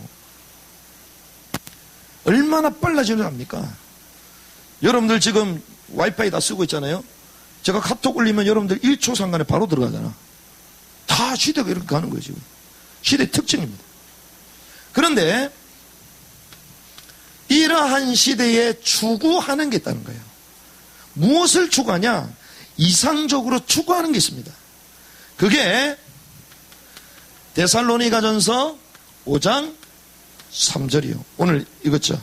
얼마나 빨라지는 압니까? 여러분들 지금 와이파이 다 쓰고 있잖아요. 제가 카톡 올리면 여러분들 1초 상간에 바로 들어가잖아. 다 시대가 이렇게 가는 거예요, 지금. 시대의 특징입니다. 그런데 이러한 시대에 추구하는 게 있다는 거예요. 무엇을 추구하냐? 이상적으로 추구하는 게 있습니다. 그게 데살로니가전서 5장 3절이요. 오늘 읽었죠.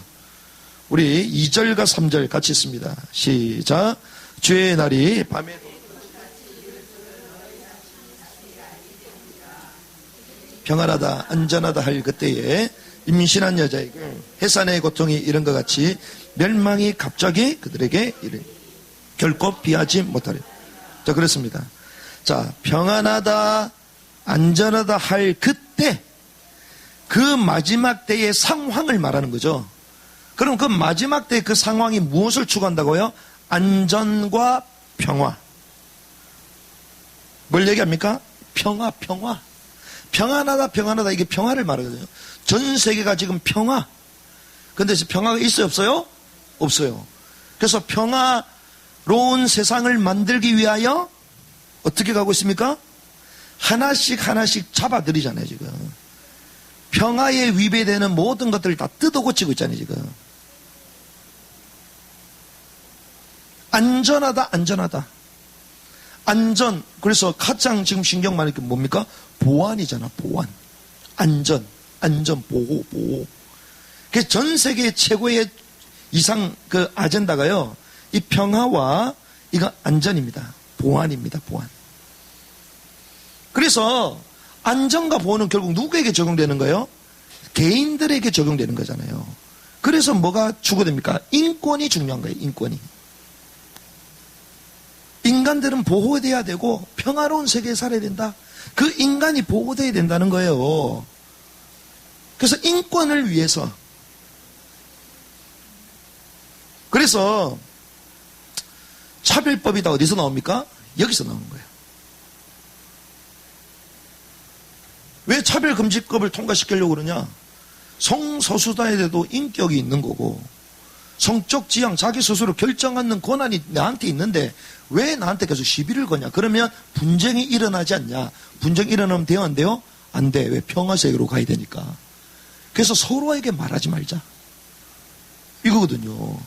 우리 2절과 3절 같이 있습니다. 시작. 주의 날이 밤에도 평안하다 안전하다 할 그때에 임신한 여자에게 해산의 고통이 이런 것 같이 멸망이 갑자기 그들에게 이르 결코 피하지 못하리. 자, 그렇습니다. 자, 평안하다 안전하다 할 그때, 그 마지막 때의 상황을 말하는 거죠. 그럼 그 마지막 때 그 상황이 무엇을 추구한다고요? 안전과 평화. 뭘 얘기합니까? 평화. 평안하다 이게 평화를 말하거든요. 전 세계가 지금 평화. 근데 평화가 있어요, 없어요? 없어요. 그래서 평화로운 세상을 만들기 위하여 어떻게 가고 있습니까? 하나씩 잡아들이잖아요, 지금. 평화에 위배되는 모든 것들을 다 뜯어고치고 있잖아요, 지금. 안전하다. 안전. 그래서 가장 지금 신경 많이 게 뭡니까? 보안이잖아, 보안. 안전, 보호. 그래서 전 세계 최고의 이상 그 아젠다가요, 이 평화와 이거 안전입니다. 보안입니다, 보안. 그래서 안전과 보호는 결국 누구에게 적용되는 거예요? 개인들에게 적용되는 거잖아요. 그래서 뭐가 추구됩니까? 인권이 중요한 거예요, 인권이. 인간들은 보호돼야 되고 평화로운 세계에 살아야 된다. 그 인간이 보호돼야 된다는 거예요. 그래서 인권을 위해서. 그래서 차별법이 다 어디서 나옵니까? 여기서 나오는 거예요. 왜 차별금지법을 통과시키려고 그러냐? 성소수자에 대해도 인격이 있는 거고, 성적 지향, 자기 스스로 결정하는 권한이 나한테 있는데 왜 나한테 계속 시비를 거냐? 그러면 분쟁이 일어나지 않냐? 분쟁이 일어나면 돼요, 안 돼요? 안 돼. 왜? 평화세계로 가야 되니까. 그래서 서로에게 말하지 말자. 이거거든요.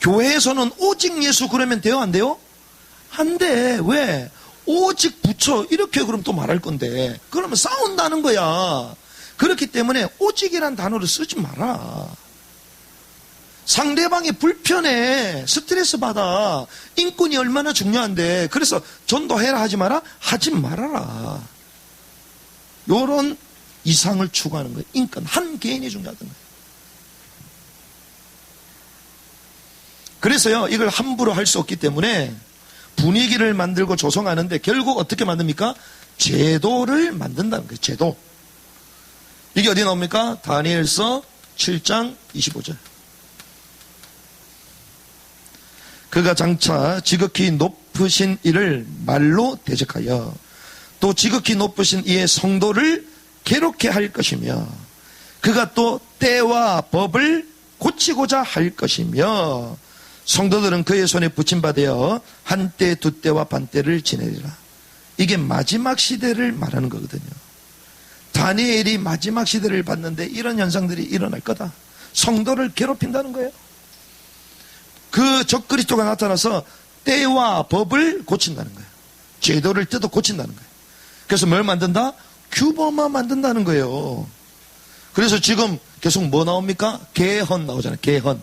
교회에서는 오직 예수 그러면 돼요, 안 돼요? 안 돼. 왜? 오직 부처 이렇게 그럼 또 말할 건데, 그러면 싸운다는 거야. 그렇기 때문에 오직이란 단어를 쓰지 마라. 상대방이 불편해, 스트레스 받아. 인권이 얼마나 중요한데, 그래서 전도해라 하지 마라? 하지 말아라. 요런 이상을 추구하는 거예요. 인권, 한 개인이 중요하던 거예요. 그래서요, 이걸 함부로 할 수 없기 때문에 분위기를 만들고 조성하는데 결국 어떻게 만듭니까? 제도를 만든다는 거예요. 제도. 이게 어디 나옵니까? 다니엘서 7장 25절. 그가 장차 지극히 높으신 이를 말로 대적하여 또 지극히 높으신 이의 성도를 괴롭게 할 것이며 그가 또 때와 법을 고치고자 할 것이며 성도들은 그의 손에 붙임받아 한때 두때와 반때를 지내리라. 이게 마지막 시대를 말하는 거거든요. 다니엘이 마지막 시대를 봤는데 이런 현상들이 일어날 거다. 성도를 괴롭힌다는 거예요. 그 적그리스도가 나타나서 때와 법을 고친다는 거예요. 제도를 뜯어 고친다는 거예요. 그래서 뭘 만든다? 규범화 만든다는 거예요. 그래서 지금 계속 뭐 나옵니까? 개헌 나오잖아요. 개헌.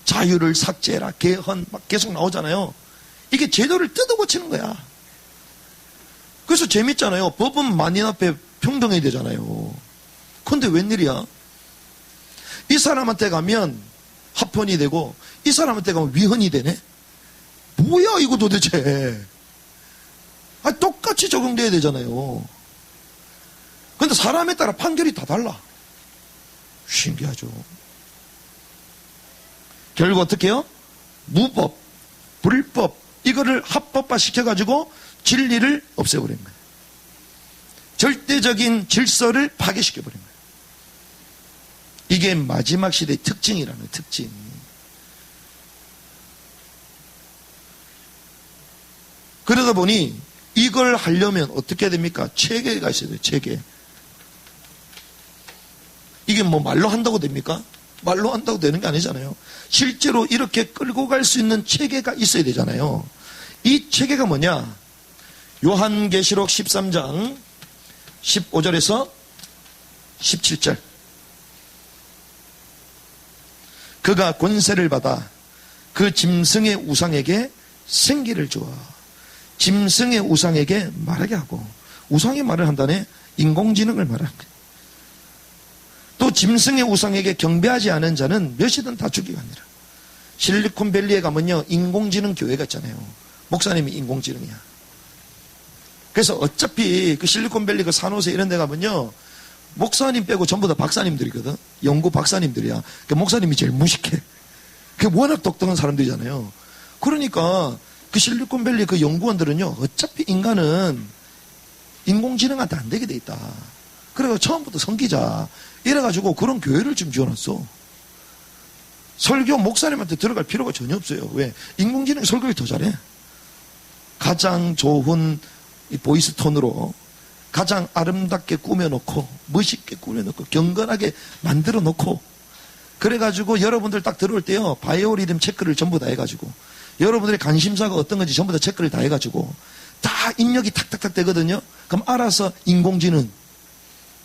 자유를 삭제해라. 개헌 막 계속 나오잖아요. 이게 제도를 뜯어 고치는 거야. 그래서 재밌잖아요. 법은 만인 앞에 평등해야 되잖아요. 그런데 웬일이야? 이 사람한테 가면 합헌이 되고 이 사람한테 가면 위헌이 되네? 뭐야 이거 도대체. 똑같이 적용돼야 되잖아요. 그런데 사람에 따라 판결이 다 달라. 신기하죠. 결국 어떻게 해요? 무법, 불법 이거를 합법화 시켜가지고 진리를 없애버린 거예요. 절대적인 질서를 파괴시켜버린 거예요. 이게 마지막 시대의 특징이라는 특징. 그러다 보니 이걸 하려면 어떻게 해야 됩니까? 체계가 있어야 돼요. 체계. 이게 뭐 말로 한다고 됩니까? 말로 한다고 되는 게 아니잖아요. 실제로 이렇게 끌고 갈 수 있는 체계가 있어야 되잖아요. 이 체계가 뭐냐? 요한계시록 13장 15절에서 17절. 그가 권세를 받아 그 짐승의 우상에게 생기를 주어 짐승의 우상에게 말하게 하고, 우상의 말을 한다네. 인공지능을 말하는 거예요. 또 짐승의 우상에게 경배하지 않은 자는 몇이든 다 죽이고 하니라. 실리콘밸리에 가면요 인공지능 교회가 있잖아요. 목사님이 인공지능이야. 그래서 어차피 그 실리콘밸리 그 산호세 이런 데 가면요 목사님 빼고 전부 다 박사님들이거든. 연구 박사님들이야. 그 목사님이 제일 무식해. 그 워낙 똑똑한 사람들이잖아요. 그러니까 그 실리콘밸리 그 연구원들은요 어차피 인간은 인공지능한테 안 되게 돼 있다. 그래서 처음부터 섬기자. 이래가지고 그런 교회를 좀 지어놨어. 설교 목사님한테 들어갈 필요가 전혀 없어요. 왜? 인공지능이 설교를 더 잘해. 가장 좋은 이 보이스 톤으로 가장 아름답게 꾸며놓고 멋있게 꾸며놓고 경건하게 만들어놓고 그래가지고 여러분들 딱 들어올 때요 바이오리듬 체크를 전부 다 해가지고 여러분들의 관심사가 어떤 건지 전부 다 체크를 다 해가지고 다 입력이 탁탁탁 되거든요. 그럼 알아서 인공지능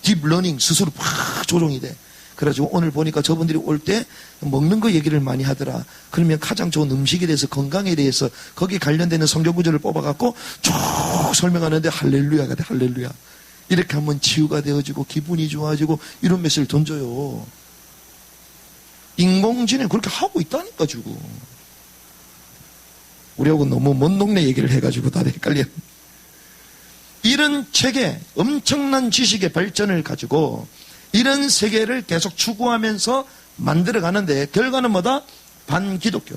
딥러닝 스스로 팍 조종이 돼. 그래가지고 오늘 보니까 저분들이 올 때 먹는 거 얘기를 많이 하더라. 그러면 가장 좋은 음식에 대해서 건강에 대해서 거기에 관련되는 성경 구절을 뽑아갖고 쭉 설명하는데 할렐루야가 돼. 할렐루야. 이렇게 하면 치유가 되어지고 기분이 좋아지고 이런 메시지를 던져요. 인공지능 그렇게 하고 있다니까 지금. 우리하고 너무 먼 동네 얘기를 해가지고 다들 헷갈려. 이런 체계, 엄청난 지식의 발전을 가지고 이런 세계를 계속 추구하면서 만들어가는데 결과는 뭐다? 반기독교.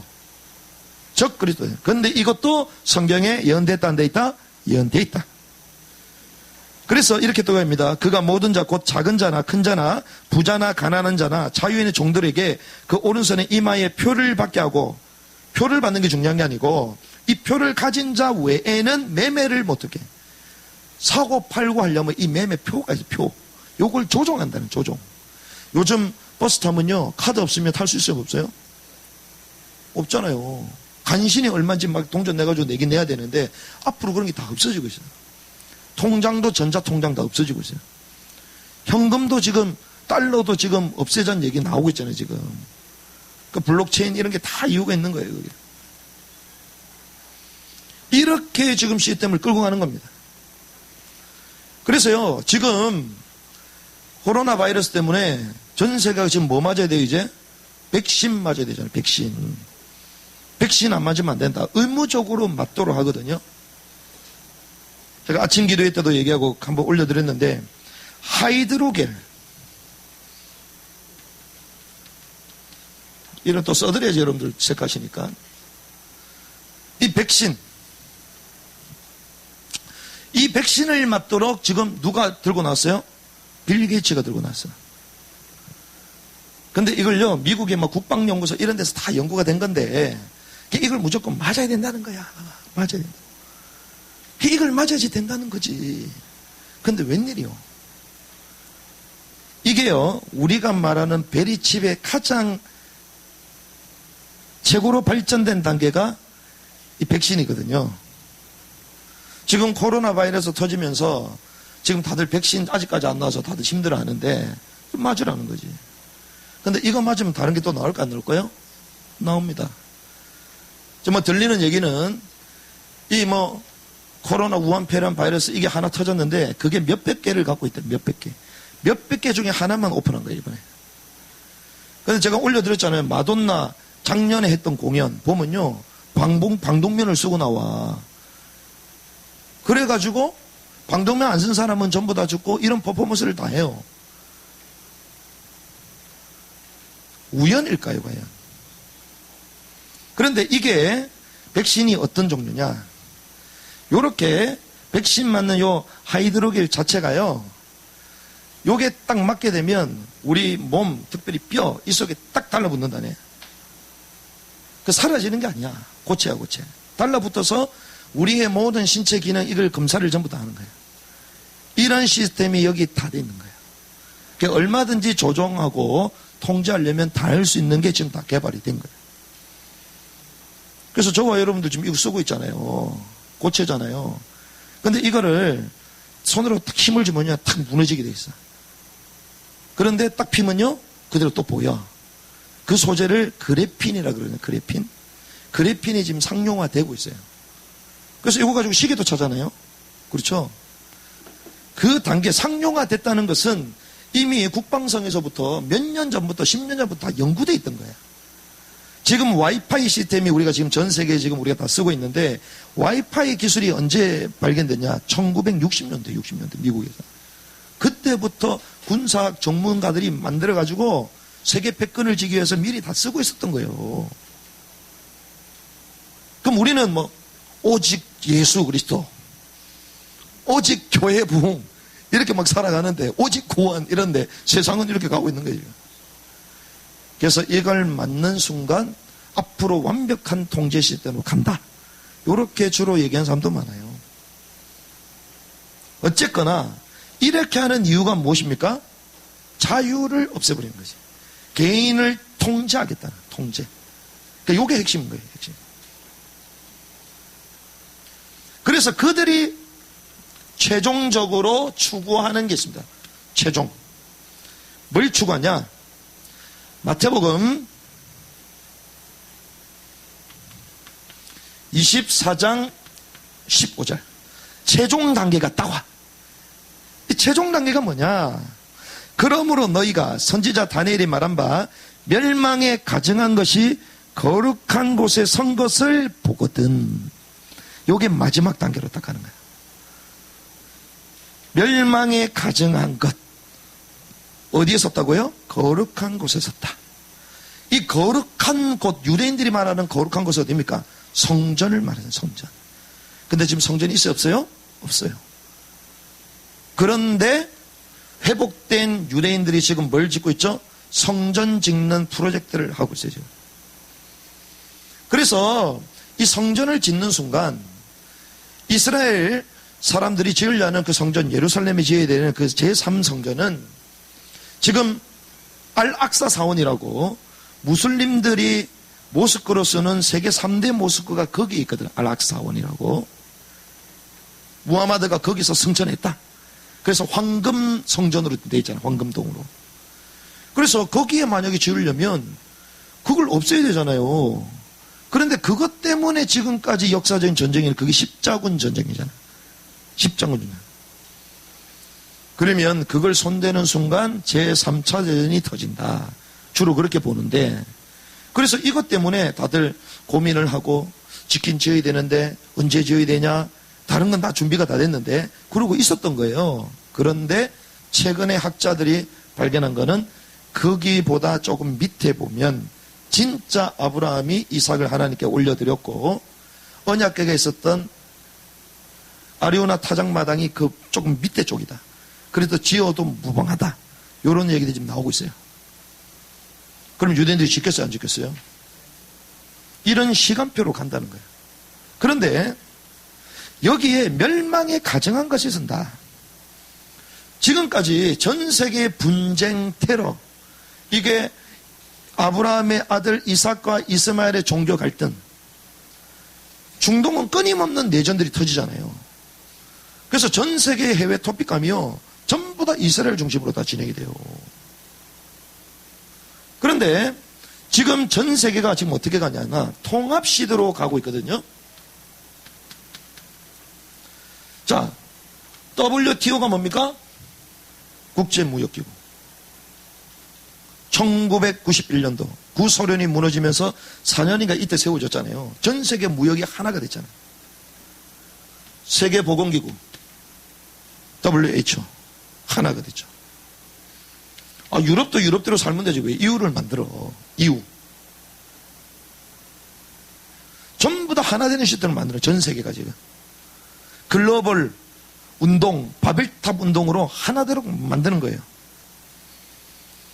적그리스도예요. 그런데 이것도 성경에 예언됐다 안 돼 있다? 예언돼 있다. 그래서 이렇게 또 합니다. 그가 모든 자 곧 작은 자나 큰 자나 부자나 가난한 자나 자유에 있는 종들에게 그 오른손에 이마에 표를 받게 하고, 표를 받는 게 중요한 게 아니고 이 표를 가진 자 외에는 매매를 못하게. 사고 팔고 하려면 이 매매 표가 있어요. 표. 요걸 조종한다는 조종. 요즘 버스 타면요 카드 없으면 탈 수 있어요 없어요? 없잖아요. 간신히 얼마인지 막 동전 내가지고 내긴 내야 되는데 앞으로 그런 게 다 없어지고 있어요. 통장도 전자통장 다 없어지고 있어요. 현금도 지금 달러도 지금 없애자는 얘기 나오고 있잖아요 지금. 그 블록체인 이런 게 다 이유가 있는 거예요. 그게. 이렇게 지금 시스템을 끌고 가는 겁니다. 그래서요 지금 코로나 바이러스 때문에 전 세계가 지금 뭐 맞아야 돼요 이제? 백신 맞아야 되잖아요. 백신. 백신 안 맞으면 안 된다. 의무적으로 맞도록 하거든요. 제가 아침 기도회 때도 얘기하고 한번 올려드렸는데, 하이드로겔. 이런 또 써드려야지, 여러분들 체크하시니까. 이 백신. 이 백신을 맞도록 지금 누가 들고 나왔어요? 빌 게이츠가 들고 나왔어요. 근데 이걸요, 미국의 뭐 국방연구소 이런 데서 다 연구가 된 건데, 이걸 무조건 맞아야 된다는 거야. 맞아야 된다. 이걸 맞아야지 된다는 거지. 근데 웬일이요? 이게요, 우리가 말하는 베리칩의 가장 최고로 발전된 단계가 이 백신이거든요. 지금 코로나 바이러스 터지면서 지금 다들 백신 아직까지 안 나와서 다들 힘들어 하는데, 좀 맞으라는 거지. 근데 이거 맞으면 다른 게 또 나올까 안 나올까요? 나옵니다. 정말 들리는 얘기는 이 뭐 코로나 우한폐렴 바이러스 이게 하나 터졌는데 그게 몇백 개를 갖고 있대. 몇백 개. 몇백 개 중에 하나만 오픈한 거예요, 이번에. 그래서 제가 올려드렸잖아요. 마돈나 작년에 했던 공연 보면요, 방독면을 쓰고 나와. 그래가지고 방독면 안 쓴 사람은 전부 다 죽고 이런 퍼포먼스를 다 해요. 우연일까요, 과연? 그런데 이게 백신이 어떤 종류냐? 요렇게 백신 맞는 요 하이드로겔 자체가요, 요게 딱 맞게 되면 우리 몸, 특별히 뼈, 이 속에 딱 달라붙는다네. 그 사라지는 게 아니야. 고체야, 고체. 달라붙어서 우리의 모든 신체 기능, 이걸 검사를 전부 다 하는 거예요. 이런 시스템이 여기 다 돼 있는 거예요. 그러니까 얼마든지 조종하고 통제하려면 다 할 수 있는 게 지금 다 개발이 된 거예요. 그래서 저와 여러분들 지금 이거 쓰고 있잖아요. 고체잖아요. 근데 이거를 손으로 딱 힘을 주면요, 탁 무너지게 돼 있어. 그런데 딱 피면요, 그대로 또 보여. 그 소재를 그래핀이라 그러거든요. 그래핀. 그래핀이 지금 상용화되고 있어요. 그래서 이거 가지고 시계도 차잖아요. 그렇죠? 그 단계 상용화됐다는 것은 이미 국방성에서부터 몇 년 전부터 10년 전부터 다 연구돼 있던 거예요. 지금 와이파이 시스템이 우리가 지금 전 세계에 지금 우리가 다 쓰고 있는데, 와이파이 기술이 언제 발견됐냐? 1960년대, 60년대 미국에서. 그때부터 군사학 전문가들이 만들어가지고 세계 패권을 지기 위해서 미리 다 쓰고 있었던 거예요. 그럼 우리는 뭐 오직 예수 그리스도, 오직 교회 부흥 이렇게 막 살아가는데, 오직 구원 이런데 세상은 이렇게 가고 있는 거예요. 그래서 이걸 맞는 순간 앞으로 완벽한 통제 시스템으로 간다. 이렇게 주로 얘기하는 사람도 많아요. 어쨌거나 이렇게 하는 이유가 무엇입니까? 자유를 없애버리는 거지. 개인을 통제하겠다는 통제. 그러니까 이게 핵심인 거예요. 핵심. 그래서 그들이 최종적으로 추구하는 게 있습니다. 최종. 뭘 추구하냐? 마태복음 24장 15절. 최종 단계가 딱 와. 이 최종 단계가 뭐냐? 그러므로 너희가 선지자 다니엘이 말한 바 멸망에 가증한 것이 거룩한 곳에 선 것을 보거든. 요게 마지막 단계로 딱 가는 거야. 멸망에 가증한 것. 어디에 섰다고요? 거룩한 곳에 섰다. 이 거룩한 곳, 유대인들이 말하는 거룩한 곳은 어디입니까? 성전을 말하는 성전. 근데 지금 성전이 있어요, 없어요? 없어요. 그런데 회복된 유대인들이 지금 뭘 짓고 있죠? 성전 짓는 프로젝트를 하고 있어요, 지금. 그래서 이 성전을 짓는 순간 이스라엘 사람들이 지으려는 그 성전, 예루살렘에 지어야 되는 그 제3성전은 지금 알-악사 사원이라고 무슬림들이 모스크로 쓰는 세계 3대 모스크가 거기 있거든. 알-악사 사원이라고. 무하마드가 거기서 승천했다. 그래서 황금 성전으로 되어 있잖아요. 황금동으로. 그래서 거기에 만약에 지으려면 그걸 없애야 되잖아요. 그런데 그것 때문에 지금까지 역사적인 전쟁이 그게 십자군 전쟁이잖아요. 십자군 전쟁. 그러면 그걸 손대는 순간 제3차 대전이 터진다. 주로 그렇게 보는데, 그래서 이것 때문에 다들 고민을 하고 지킨 지어야 되는데 언제 지어야 되냐, 다른 건 다 준비가 다 됐는데 그러고 있었던 거예요. 그런데 최근에 학자들이 발견한 거는 거기보다 조금 밑에 보면 진짜 아브라함이 이삭을 하나님께 올려드렸고 언약궤가 있었던 아리오나 타작마당이 그 조금 밑에 쪽이다. 그래도 지어도 무방하다. 이런 얘기들이 지금 나오고 있어요. 그럼 유대인들이 지켰어요, 안 지켰어요? 이런 시간표로 간다는 거예요. 그런데 여기에 멸망에 가증한 것이 있습니다. 지금까지 전 세계의 분쟁, 테러, 이게 아브라함의 아들 이삭과 이스마엘의 종교 갈등, 중동은 끊임없는 내전들이 터지잖아요. 그래서 전 세계의 해외 토픽감이요, 전부 다 이스라엘 중심으로 다 진행이 돼요. 그런데 지금 전 세계가 지금 어떻게 가냐면 통합 시대로 가고 있거든요. 자, WTO가 뭡니까? 국제무역기구. 1991년도 구소련이 무너지면서 4년인가 이때 세워졌잖아요. 전 세계 무역이 하나가 됐잖아요. 세계보건기구 WHO 하나가 됐죠. 아, 유럽도 유럽대로 살면 되지 왜 EU를 만들어? EU 전부 다 하나 되는 시스템을 만들어. 전 세계가 지금 글로벌 운동, 바벨탑 운동으로 하나대로 만드는 거예요.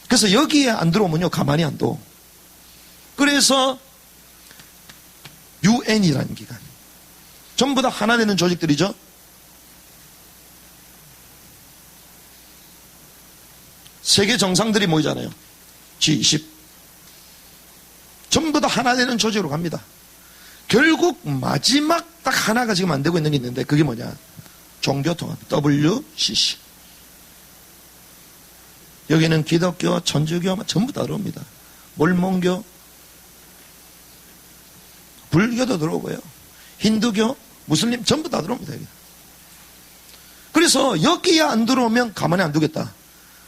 그래서 여기에 안 들어오면요 가만히 안 둬. 그래서 UN이라는 기관, 전부 다 하나 되는 조직들이죠. 세계 정상들이 모이잖아요. G20 전부 다 하나 되는 조직으로 갑니다. 결국 마지막 딱 하나가 지금 안 되고 있는 게 있는데 그게 뭐냐? 종교통합 WCC. 여기는 기독교, 천주교 전부 다 들어옵니다. 몰몬교, 불교도 들어오고요. 힌두교, 무슬림 전부 다 들어옵니다. 여기. 그래서 여기에 안 들어오면 가만히 안 두겠다.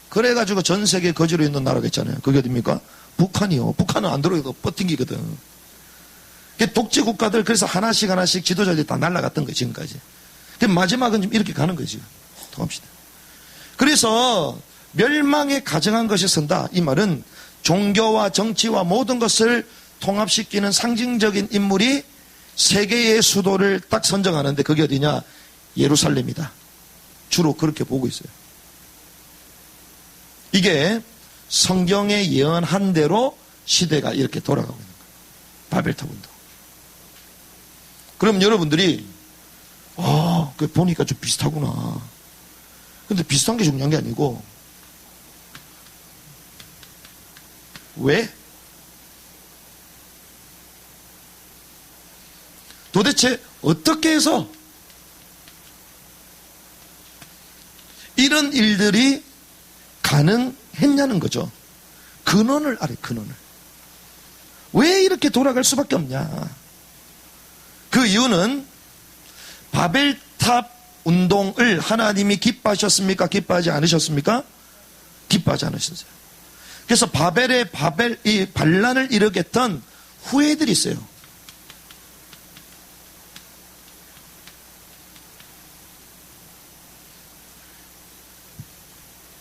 그래가지고 전 세계에 거지로 있는 나라가 있잖아요. 그게 어딥니까? 북한이요. 북한은 안 들어오고 버팅기거든. 독재 국가들 그래서 하나씩 하나씩 지도자들이 다 날아갔던 거예요. 지금까지. 마지막은 좀 이렇게 가는 거예요. 지금. 통합시다. 그래서 멸망에 가증한 것이 선다. 이 말은 종교와 정치와 모든 것을 통합시키는 상징적인 인물이 세계의 수도를 딱 선정하는데 그게 어디냐? 예루살렘이다. 주로 그렇게 보고 있어요. 이게 성경에 예언한 대로 시대가 이렇게 돌아가고 있는 거예요. 바벨탑 운동. 그럼 여러분들이 그 보니까 좀 비슷하구나. 근데 비슷한 게 중요한 게 아니고 왜? 도대체 어떻게 해서 이런 일들이 가능했냐는 거죠. 근원을 알아요. 근원을. 왜 이렇게 돌아갈 수밖에 없냐. 그 이유는 바벨탑 운동을 하나님이 기뻐하셨습니까? 기뻐하지 않으셨습니까? 기뻐하지 않으셨어요. 그래서 이 반란을 일으켰던 후예들이 있어요.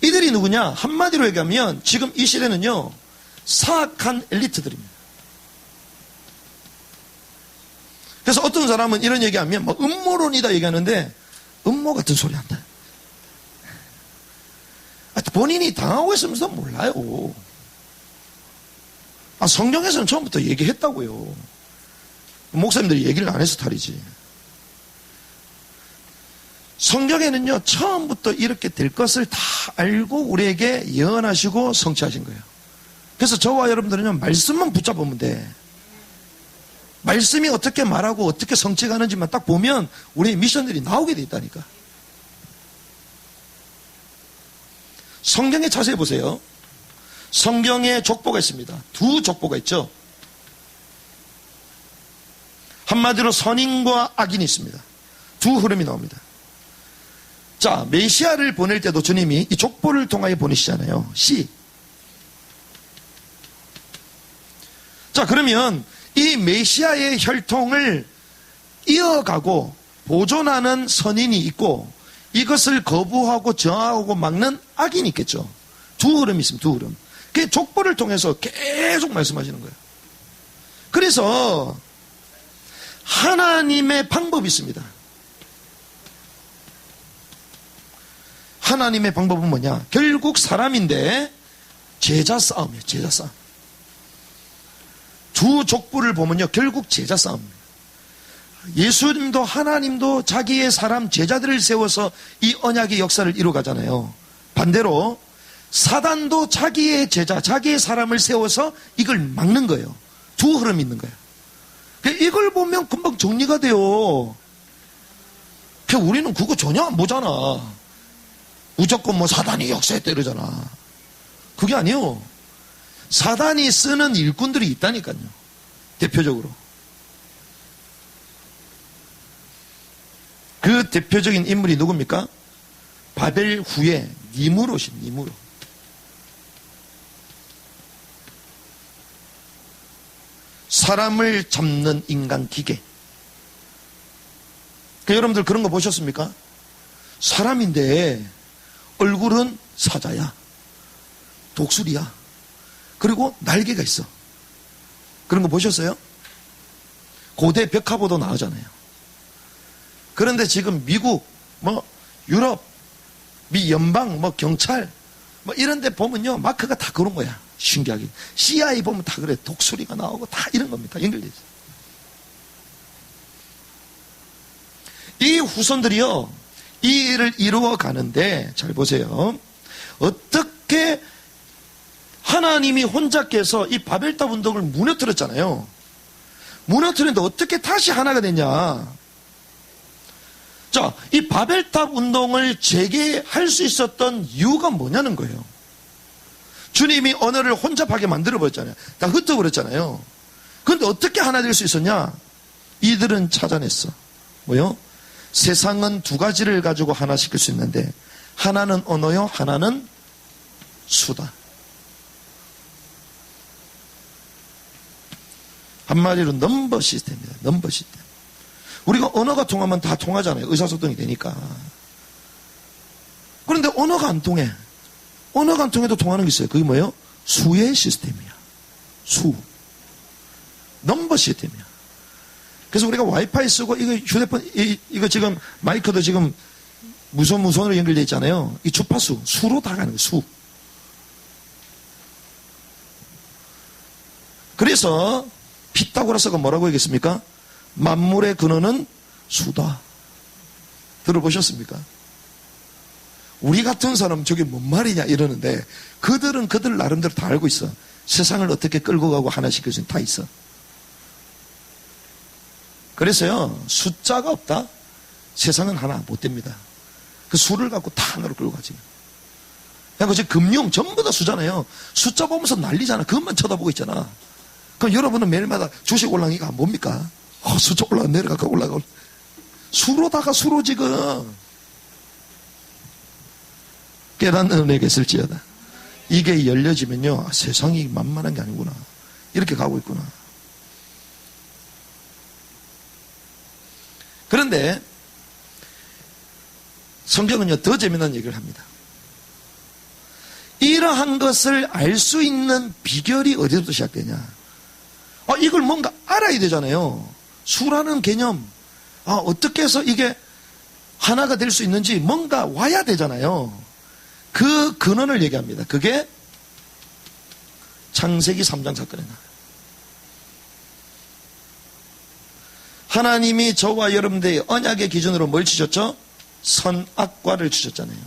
이들이 누구냐? 한마디로 얘기하면 지금 이 시대는요, 사악한 엘리트들입니다. 그래서 어떤 사람은 이런 얘기하면 뭐 음모론이다 얘기하는데 음모 같은 소리 한다. 본인이 당하고 있으면서 몰라요. 성경에서는 처음부터 얘기했다고요. 목사님들이 얘기를 안 해서 탈이지. 성경에는요, 처음부터 이렇게 될 것을 다 알고 우리에게 예언하시고 성취하신 거예요. 그래서 저와 여러분들은요, 말씀만 붙잡으면 돼. 말씀이 어떻게 말하고 어떻게 성취가는지만 딱 보면 우리의 미션들이 나오게 돼 있다니까. 성경에 자세히 보세요. 성경에 족보가 있습니다. 두 족보가 있죠. 한마디로 선인과 악인이 있습니다. 두 흐름이 나옵니다. 자, 메시아를 보낼 때도 주님이 이 족보를 통하여 보내시잖아요. 씨. 자, 그러면 이 메시아의 혈통을 이어가고 보존하는 선인이 있고 이것을 거부하고 저하고 막는 악인이 있겠죠. 두 흐름이 있습니다. 두 흐름. 그게 족보를 통해서 계속 말씀하시는 거예요. 그래서 하나님의 방법이 있습니다. 하나님의 방법은 뭐냐? 결국 사람인데 제자 싸움이에요. 제자 싸움. 두 족보를 보면요, 결국 제자 싸움입니다. 예수님도 하나님도 자기의 사람 제자들을 세워서 이 언약의 역사를 이루어가잖아요. 반대로 사단도 자기의 제자, 자기의 사람을 세워서 이걸 막는 거예요. 두 흐름이 있는 거예요. 이걸 보면 금방 정리가 돼요. 우리는 그거 전혀 안 보잖아. 무조건 뭐 사단이 역사했다 이러잖아. 그게 아니에요. 사단이 쓰는 일꾼들이 있다니까요. 대표적으로. 그 대표적인 인물이 누굽니까? 바벨 후에 니무롯입니다. 니무롯. 사람을 잡는 인간 기계. 여러분들 그런 거 보셨습니까? 사람인데 얼굴은 사자야. 독수리야. 그리고 날개가 있어. 그런 거 보셨어요? 고대 벽화보도 나오잖아요. 그런데 지금 미국, 유럽, 미 연방, 경찰, 이런 데 보면요, 마크가 다 그런 거야. 신기하게. CIA 보면 다 그래. 독수리가 나오고 다 이런 겁니다. 연결되어 있어요. 이 후손들이요, 이 일을 이루어 가는데, 잘 보세요. 어떻게 하나님이 혼자께서 이 바벨탑 운동을 무너뜨렸잖아요. 무너뜨렸는데 어떻게 다시 하나가 됐냐. 자, 이 바벨탑 운동을 재개할 수 있었던 이유가 뭐냐는 거예요. 주님이 언어를 혼잡하게 만들어버렸잖아요. 다 흩어버렸잖아요. 그런데 어떻게 하나 될 수 있었냐? 이들은 찾아냈어. 뭐요? 세상은 두 가지를 가지고 하나 시킬 수 있는데 하나는 언어요, 하나는 수다. 한마디로 넘버 시스템입니다. 넘버 시스템. 우리가 언어가 통하면 다 통하잖아요. 의사소통이 되니까. 그런데 언어가 안 통해. 언어가 안 통해도 통하는 게 있어요. 그게 뭐예요? 수의 시스템이야. 수. 넘버 시스템이야. 그래서 우리가 와이파이 쓰고 이거 휴대폰 이거 지금 마이크도 지금 무선으로 연결되어 있잖아요. 이 주파수 수로 다 가는 거예요. 수. 그래서 피타고라스가 뭐라고 얘기했습니까? 만물의 근원은 수다. 들어보셨습니까? 우리 같은 사람 저게 뭔 말이냐 이러는데 그들은 그들 나름대로 다 알고 있어. 세상을 어떻게 끌고 가고 하나 시켜주는 다 있어. 그래서요, 숫자가 없다? 세상은 하나 못 됩니다. 그 수를 갖고 다 하나로 끌고 가지. 그냥 지금 금융 전부 다 수잖아요. 숫자 보면서 난리잖아. 그것만 쳐다보고 있잖아. 그럼 여러분은 매일마다 주식 올라가니까 뭡니까? 숫자 올라가, 내려가, 올라가. 수로다가 수로 지금. 깨닫는 은혜가 있을지어다. 이게 열려지면요, 세상이 만만한 게 아니구나. 이렇게 가고 있구나. 그런데 성경은요, 더 재미난 얘기를 합니다. 이러한 것을 알 수 있는 비결이 어디서부터 시작되냐? 이걸 뭔가 알아야 되잖아요. 수라는 개념, 어떻게 해서 이게 하나가 될 수 있는지 뭔가 와야 되잖아요. 그 근원을 얘기합니다. 그게 창세기 3장 사건에 나와요. 하나님이 저와 여러분들의 언약의 기준으로 뭘 주셨죠? 선악과를 주셨잖아요.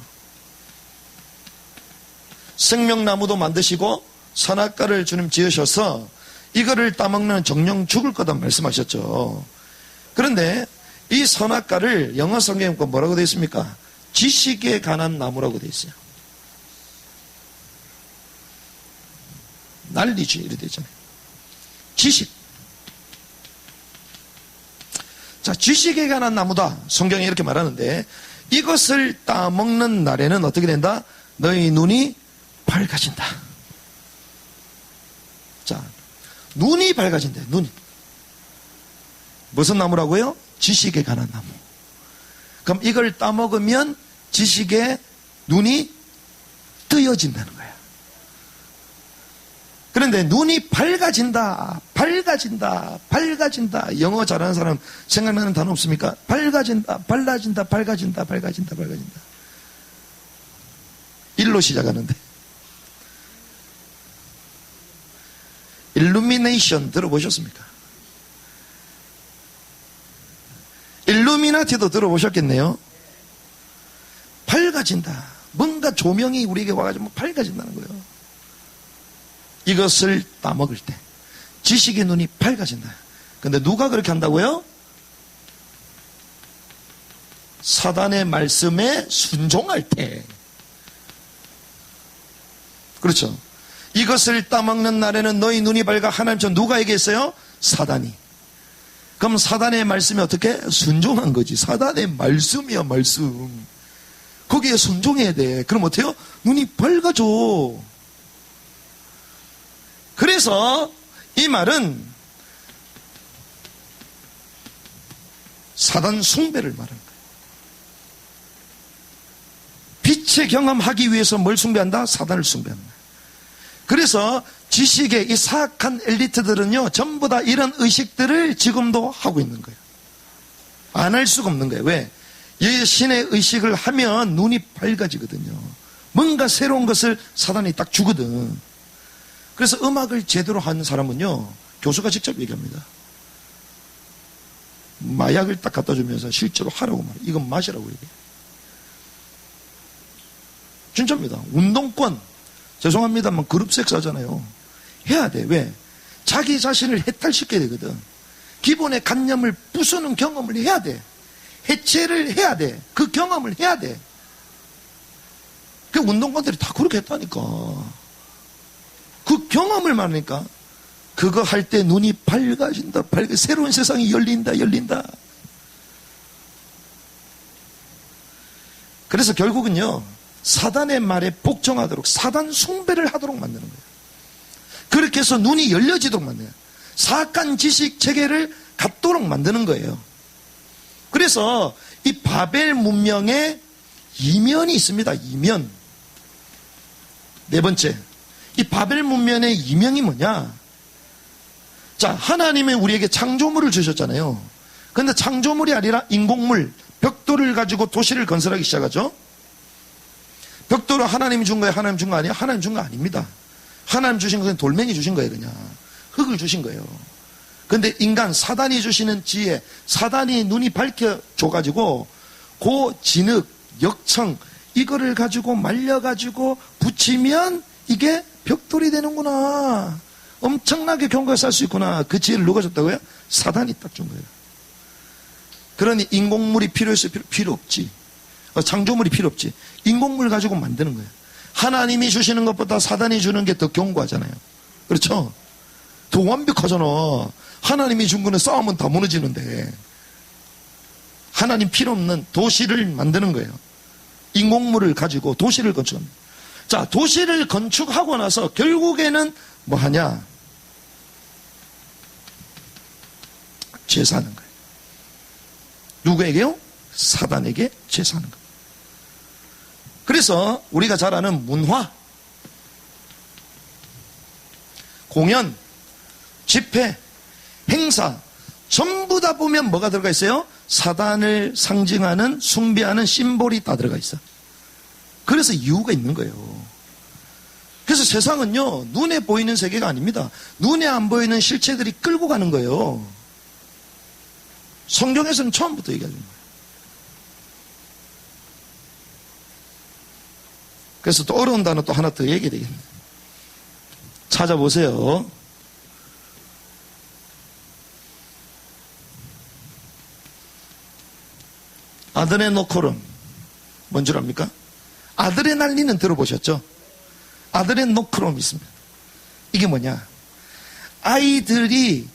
생명나무도 만드시고 선악과를 주님 지으셔서 이거를 따먹는 정령 죽을 거다 말씀하셨죠. 그런데 이 선악과를 영어 성경에 뭐라고 되어 있습니까? 지식에 관한 나무라고 되어 있어요. 난리지 이렇게 되어 있잖아요. 지식. 자, 지식에 관한 나무다. 성경이 이렇게 말하는데 이것을 따먹는 날에는 어떻게 된다? 너희 눈이 밝아진다. 자, 눈이 밝아진대. 눈이. 무슨 나무라고요? 지식에 관한 나무. 그럼 이걸 따먹으면 지식의 눈이 뜨여진다는 거야. 그런데 눈이 밝아진다, 밝아진다, 밝아진다. 영어 잘하는 사람 생각나는 단어 없습니까? 밝아진다, 밝아진다, 밝아진다, 밝아진다, 밝아진다. 일로 시작하는데. 일루미네이션 들어보셨습니까? 일루미나티도 들어보셨겠네요. 밝아진다. 뭔가 조명이 우리에게 와가지고 밝아진다는 거예요. 이것을 따먹을 때 지식의 눈이 밝아진다. 근데 누가 그렇게 한다고요? 사단의 말씀에 순종할 때. 그렇죠. 이것을 따먹는 날에는 너희 눈이 밝아. 하나님처럼 누가 얘기했어요? 사단이. 그럼 사단의 말씀이 어떻게? 순종한 거지. 사단의 말씀이야, 말씀. 거기에 순종해야 돼. 그럼 어때요? 눈이 밝아져. 그래서 이 말은 사단 숭배를 말하는 거예요. 빛의 경험하기 위해서 뭘 숭배한다? 사단을 숭배한다. 그래서 지식의 이 사악한 엘리트들은요, 전부 다 이런 의식들을 지금도 하고 있는 거예요. 안 할 수가 없는 거예요. 왜? 이 신의 의식을 하면 눈이 밝아지거든요. 뭔가 새로운 것을 사단이 딱 주거든. 그래서 음악을 제대로 하는 사람은요, 교수가 직접 얘기합니다. 마약을 딱 갖다 주면서 실제로 하라고 말해요. 이건 마시라고 얘기해요. 진짜입니다. 운동권, 죄송합니다만 그룹 섹스 하잖아요. 해야 돼. 왜? 자기 자신을 해탈시켜야 되거든. 기본의 관념을 부수는 경험을 해야 돼. 해체를 해야 돼. 그 경험을 해야 돼. 그 운동권들이 다 그렇게 했다니까. 그 경험을 말하니까 그거 할 때 눈이 밝아진다. 새로운 세상이 열린다. 그래서 결국은요, 사단의 말에 복종하도록, 사단 숭배를 하도록 만드는 거예요. 그렇게 해서 눈이 열려지도록 만드는 거예요. 사악한 지식 체계를 갖도록 만드는 거예요. 그래서 이 바벨 문명에 이면이 있습니다. 이면. 네 번째, 이 바벨 문명의 이면이 뭐냐? 자, 하나님이 우리에게 창조물을 주셨잖아요. 그런데 창조물이 아니라 인공물, 벽돌을 가지고 도시를 건설하기 시작하죠. 벽돌은 하나님이 준 거예요? 하나님 준 거 아니에요? 하나님 준 거 아닙니다. 하나님 주신 것은 돌멩이 주신 거예요. 그냥 흙을 주신 거예요. 근데 인간, 사단이 주시는 지혜, 사단이 눈이 밝혀줘가지고 그 진흙, 역청, 이거를 가지고 말려가지고 붙이면 이게 벽돌이 되는구나. 엄청나게 경과에 쌀 수 있구나. 그 지혜를 누가 줬다고요? 사단이 딱 준 거예요. 그러니 인공물이 필요했어요? 필요 없지. 창조물이 필요 없지. 인공물 가지고 만드는 거예요. 하나님이 주시는 것보다 사단이 주는 게 더 견고하잖아요. 그렇죠? 더 완벽하잖아. 하나님이 준 거는 싸우면 다 무너지는데. 하나님 필요 없는 도시를 만드는 거예요. 인공물을 가지고 도시를 건축합니다. 자, 도시를 건축하고 나서 결국에는 뭐 하냐? 제사하는 거예요. 누구에게요? 사단에게 제사하는 거예요. 그래서 우리가 잘 아는 문화, 공연, 집회, 행사 전부 다 보면 뭐가 들어가 있어요? 사단을 상징하는, 숭배하는 심볼이 다 들어가 있어. 그래서 이유가 있는 거예요. 그래서 세상은요, 눈에 보이는 세계가 아닙니다. 눈에 안 보이는 실체들이 끌고 가는 거예요. 성경에서는 처음부터 얘기하는 거예요. 그래서 또 어려운 단어 또 하나 더 얘기해야 되겠네. 찾아보세요. 아드레노코론. 뭔 줄 압니까? 아드레날린은 들어보셨죠? 아드레노크롬이 있습니다. 이게 뭐냐? 아이들이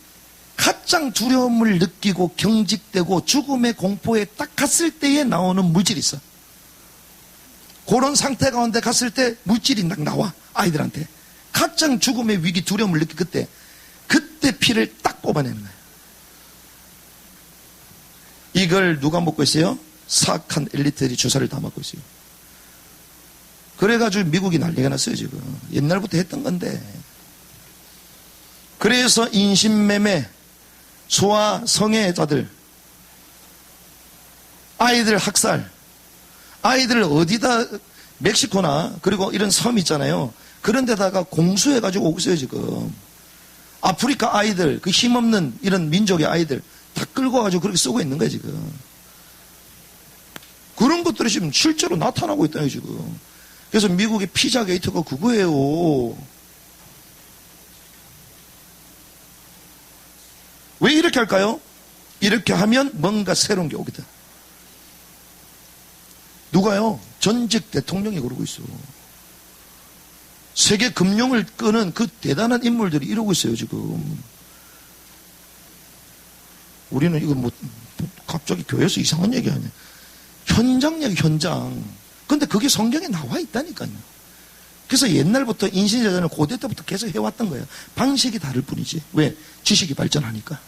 가장 두려움을 느끼고 경직되고 죽음의 공포에 딱 갔을 때에 나오는 물질이 있어. 그런 상태 가운데 갔을 때 물질이 딱 나와. 아이들한테 가장 죽음의 위기, 두려움을 느끼 그때 그때 피를 딱 뽑아내는 거예요. 이걸 누가 먹고 있어요? 사악한 엘리트들이 주사를 다 맞고 있어요. 그래가지고 미국이 난리가 났어요, 지금. 옛날부터 했던 건데. 그래서 인신매매, 소아 성애자들, 아이들 학살, 아이들을 어디다, 멕시코나, 그리고 이런 섬 있잖아요. 그런 데다가 공수해가지고 오고 있어요, 지금. 아프리카 아이들, 그 힘없는 이런 민족의 아이들, 다 끌고 와가지고 그렇게 쓰고 있는 거예요, 지금. 그런 것들이 지금 실제로 나타나고 있다요, 지금. 그래서 미국의 피자 게이트가 그거예요. 왜 이렇게 할까요? 이렇게 하면 뭔가 새로운 게 오거든. 누가요? 전직 대통령이 그러고 있어. 세계 금융을 끄는 그 대단한 인물들이 이러고 있어요, 지금. 우리는 이거 뭐, 갑자기 교회에서 이상한 얘기 하냐. 현장 얘기, 현장. 근데 그게 성경에 나와 있다니까요. 그래서 옛날부터 인신제자는 고대 때부터 계속 해왔던 거예요. 방식이 다를 뿐이지. 왜? 지식이 발전하니까.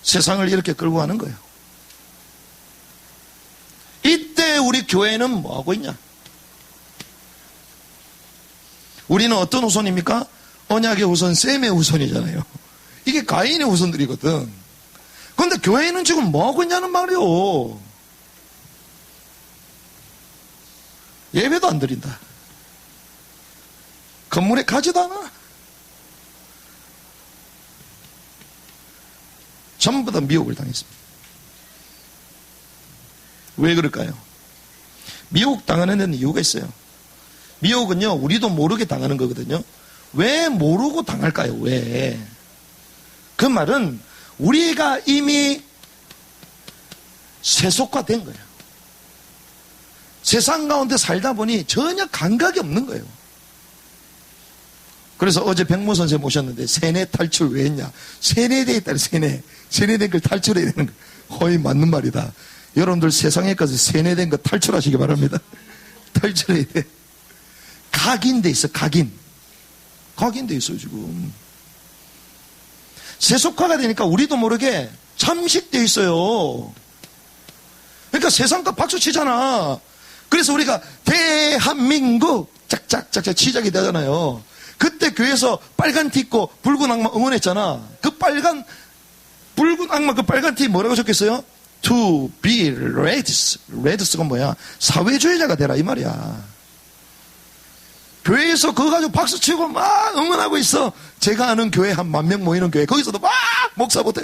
세상을 이렇게 끌고 가는 거예요. 이때 우리 교회는 뭐 하고 있냐? 우리는 어떤 후손입니까? 언약의 후손, 셈의 후손이잖아요. 이게 가인의 후손들이거든. 그런데 교회는 지금 뭐 하고 있냐는 말이요. 예배도 안 드린다. 건물에 가지도 않아. 전부 다 미혹을 당했습니다. 왜 그럴까요? 미혹 당하는 데는 이유가 있어요. 미혹은요, 우리도 모르게 당하는 거거든요. 왜 모르고 당할까요? 왜? 그 말은 우리가 이미 세속화된 거예요. 세상 가운데 살다 보니 전혀 감각이 없는 거예요. 그래서 어제 백모 선생 모셨는데 세뇌 탈출 왜 했냐? 세뇌되어 있다는 세뇌. 세뇌된 걸 탈출해야 되는 거. 거의 맞는 말이다. 여러분들 세상에까지 세뇌된 거 탈출하시기 바랍니다. 탈출해야 돼. 각인돼 있어, 각인. 각인돼 있어요, 지금. 세속화가 되니까 우리도 모르게 잠식돼 있어요. 그러니까 세상과 박수 치잖아. 그래서 우리가 대한민국 짝짝짝짝 시작이 되잖아요. 그때 교회에서 빨간 티 입고 붉은 악마 응원했잖아. 그 붉은 악마 그 빨간 티 뭐라고 적혔어요? To be Reds. Reds가 뭐야? 사회주의자가 되라 이 말이야. 교회에서 그거 가지고 박수 치고 막 응원하고 있어. 제가 아는 교회 한 10,000명 모이는 교회 거기서도 막 목사 못해.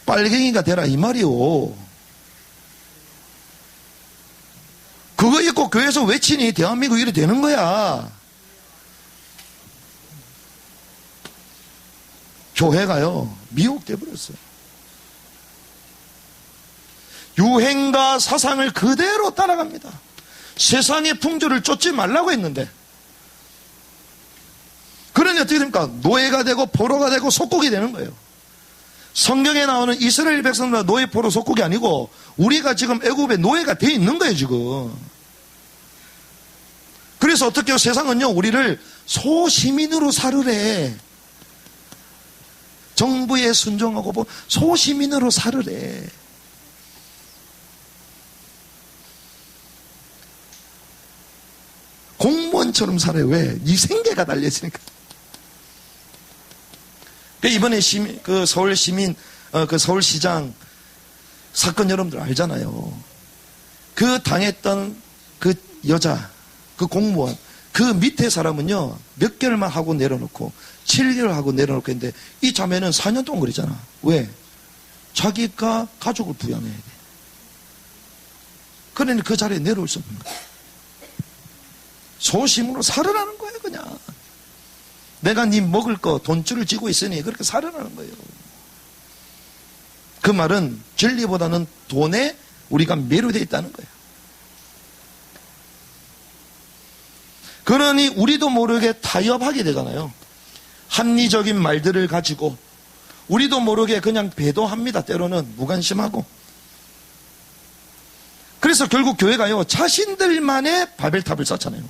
빨갱이가 되라 이 말이요. 그거 입고 교회에서 외치니 대한민국 이래 되는 거야. 교회가요 미혹돼 버렸어요. 유행과 사상을 그대로 따라갑니다. 세상의 풍조를 쫓지 말라고 했는데 그러니 어떻게 됩니까? 노예가 되고 포로가 되고 속국이 되는 거예요. 성경에 나오는 이스라엘 백성들 노예 포로 속국이 아니고 우리가 지금 애굽의 노예가 돼 있는 거예요 지금. 그래서 어떻게 해요? 세상은요 우리를 소시민으로 살으래. 정부에 순종하고 소시민으로 살으래. 공무원처럼 살아요. 왜? 이 생계가 달려있으니까. 이번에 그 서울시민, 그 서울시장 사건 여러분들 알잖아요. 그 당했던 그 여자, 그 공무원, 그 밑에 사람은요, 몇 개월만 하고 내려놓고, 7개월 하고 내려놓고 했는데, 이 자매는 4년 동안 그랬잖아. 왜? 자기가 가족을 부양해야 돼. 그러니 그 자리에 내려올 수 없는 거야. 소심으로 살으라는 거예요, 그냥. 내가 네 먹을 거, 돈줄을 쥐고 있으니 그렇게 살으라는 거예요. 그 말은 진리보다는 돈에 우리가 매료되어 있다는 거예요. 그러니 우리도 모르게 타협하게 되잖아요. 합리적인 말들을 가지고 우리도 모르게 그냥 배도합니다. 때로는 무관심하고. 그래서 결국 교회가요 자신들만의 바벨탑을 쌓잖아요.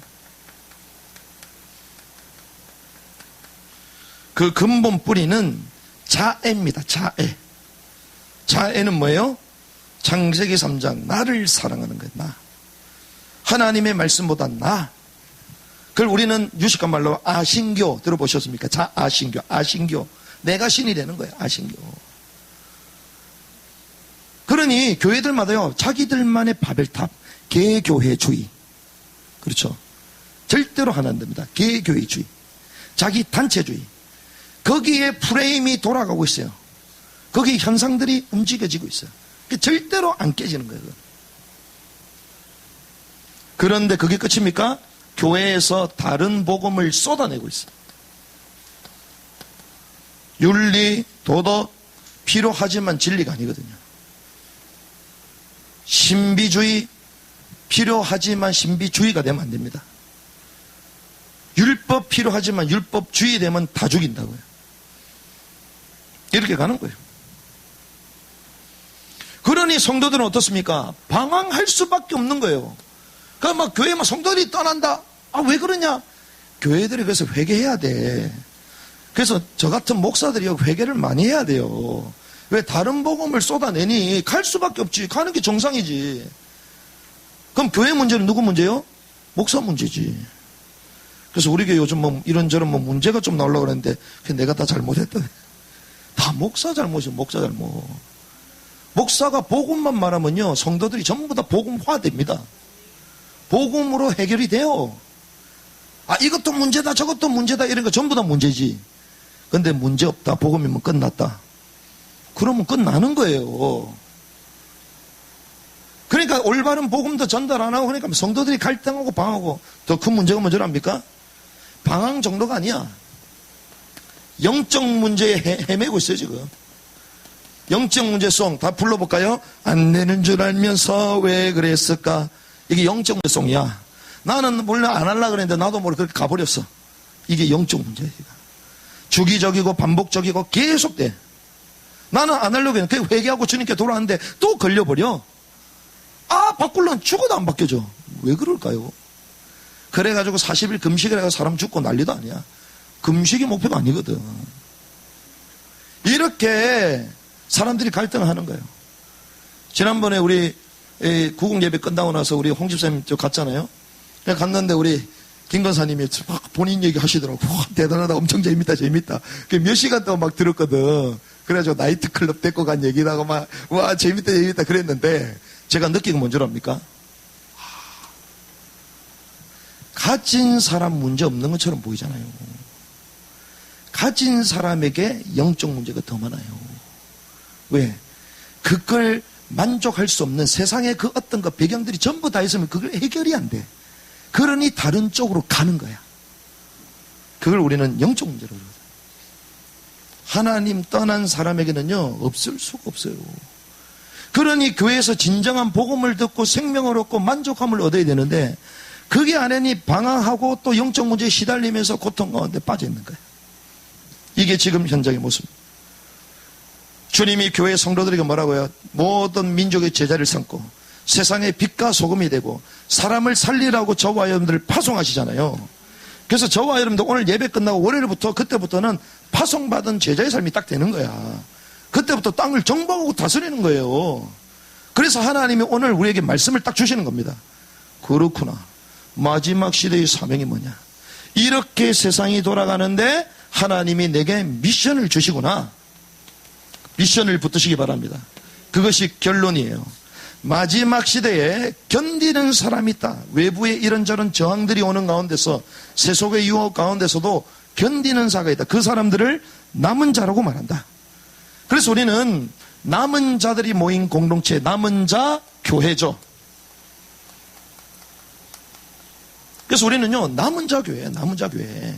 그 근본 뿌리는 자애입니다. 자애. 자애는 뭐예요? 창세기 3장 나를 사랑하는 거예요. 나. 하나님의 말씀보다 나. 그걸 우리는 유식한 말로 아신교 들어보셨습니까? 자아신교. 아신교. 내가 신이 되는 거예요. 아신교. 그러니 교회들마다요, 자기들만의 바벨탑, 개교회주의. 그렇죠. 절대로 하면 안 됩니다. 개교회주의. 자기 단체주의. 거기에 프레임이 돌아가고 있어요. 거기 현상들이 움직여지고 있어요. 절대로 안 깨지는 거예요. 그런데 그게 끝입니까? 교회에서 다른 복음을 쏟아내고 있어요. 윤리, 도덕, 필요하지만 진리가 아니거든요. 신비주의, 필요하지만 신비주의가 되면 안 됩니다. 율법 필요하지만 율법주의 되면 다 죽인다고요. 이렇게 가는 거예요. 그러니 성도들은 어떻습니까? 방황할 수밖에 없는 거예요. 그러니까 막 교회 막 성도들이 떠난다. 아, 왜 그러냐? 교회들이 그래서 회개해야 돼. 그래서 저 같은 목사들이 회개를 많이 해야 돼요. 왜 다른 복음을 쏟아내니? 갈 수밖에 없지. 가는 게 정상이지. 그럼 교회 문제는 누구 문제요? 목사 문제지. 그래서 우리 교회 요즘 뭐 이런저런 뭐 문제가 좀 나오려고 그랬는데 내가 다 잘못했다. 다 목사 잘못이요. 목사 잘못. 목사가 복음만 말하면요, 성도들이 전부 다 복음화됩니다. 복음으로 해결이 돼요. 아, 이것도 문제다, 저것도 문제다, 이런 거 전부 다 문제지. 근데 문제 없다, 복음이면 끝났다. 그러면 끝나는 거예요. 그러니까 올바른 복음도 전달 안 하고, 그러니까 성도들이 갈등하고 방황하고. 더 큰 문제가 뭔지 압니까? 방황 정도가 아니야. 영적 문제에 헤매고 있어요, 지금. 영적 문제송 다 불러볼까요? 안 되는 줄 알면서 왜 그랬을까? 이게 영적 문제송이야. 나는 원래 안 하려고 그랬는데 나도 모르게 그렇게 가버렸어. 이게 영적 문제야. 주기적이고 반복적이고 계속돼. 나는 안 하려고 했는데 회개하고 주님께 돌아왔는데 또 걸려버려. 아, 바꾸려면 죽어도 안 바뀌어져. 왜 그럴까요? 그래가지고 40일 금식을 해서 사람 죽고 난리도 아니야. 금식이 목표가 아니거든. 이렇게 사람들이 갈등을 하는 거예요. 지난번에 우리 구국 예배 끝나고 나서 우리 홍 집사님 저 갔잖아요. 그냥 갔는데 우리 김 권사님이 막 본인 얘기 하시더라고. 와, 대단하다. 엄청 재밌다. 몇 시간 동안 막 들었거든. 그래가지고 나이트클럽 데리고 간 얘기다가 막, 와, 재밌다. 그랬는데 제가 느낀 건 뭔 줄 압니까? 가진 사람 문제 없는 것처럼 보이잖아요. 가진 사람에게 영적 문제가 더 많아요. 왜? 그걸 만족할 수 없는 세상의 그 어떤 그 배경들이 전부 다 있으면 그걸 해결이 안 돼. 그러니 다른 쪽으로 가는 거야. 그걸 우리는 영적 문제로 그러거든. 하나님 떠난 사람에게는요, 없을 수가 없어요. 그러니 교회에서 진정한 복음을 듣고 생명을 얻고 만족함을 얻어야 되는데 그게 아니니 방황하고 또 영적 문제에 시달리면서 고통 가운데 빠져 있는 거예요. 이게 지금 현장의 모습입니다. 주님이 교회 성도들에게 뭐라고요? 모든 민족의 제자를 삼고 세상의 빛과 소금이 되고 사람을 살리라고 저와 여러분들을 파송하시잖아요. 그래서 저와 여러분들 오늘 예배 끝나고 월요일부터 그때부터는 파송받은 제자의 삶이 딱 되는 거야. 그때부터 땅을 정복하고 다스리는 거예요. 그래서 하나님이 오늘 우리에게 말씀을 딱 주시는 겁니다. 그렇구나. 마지막 시대의 사명이 뭐냐? 이렇게 세상이 돌아가는데 하나님이 내게 미션을 주시구나. 미션을 붙드시기 바랍니다. 그것이 결론이에요. 마지막 시대에 견디는 사람이 있다. 외부에 이런저런 저항들이 오는 가운데서 세속의 유혹 가운데서도 견디는 자가 있다. 그 사람들을 남은 자라고 말한다. 그래서 우리는 남은 자들이 모인 공동체, 남은 자 교회죠. 그래서 우리는요, 남은 자 교회, 남은 자 교회.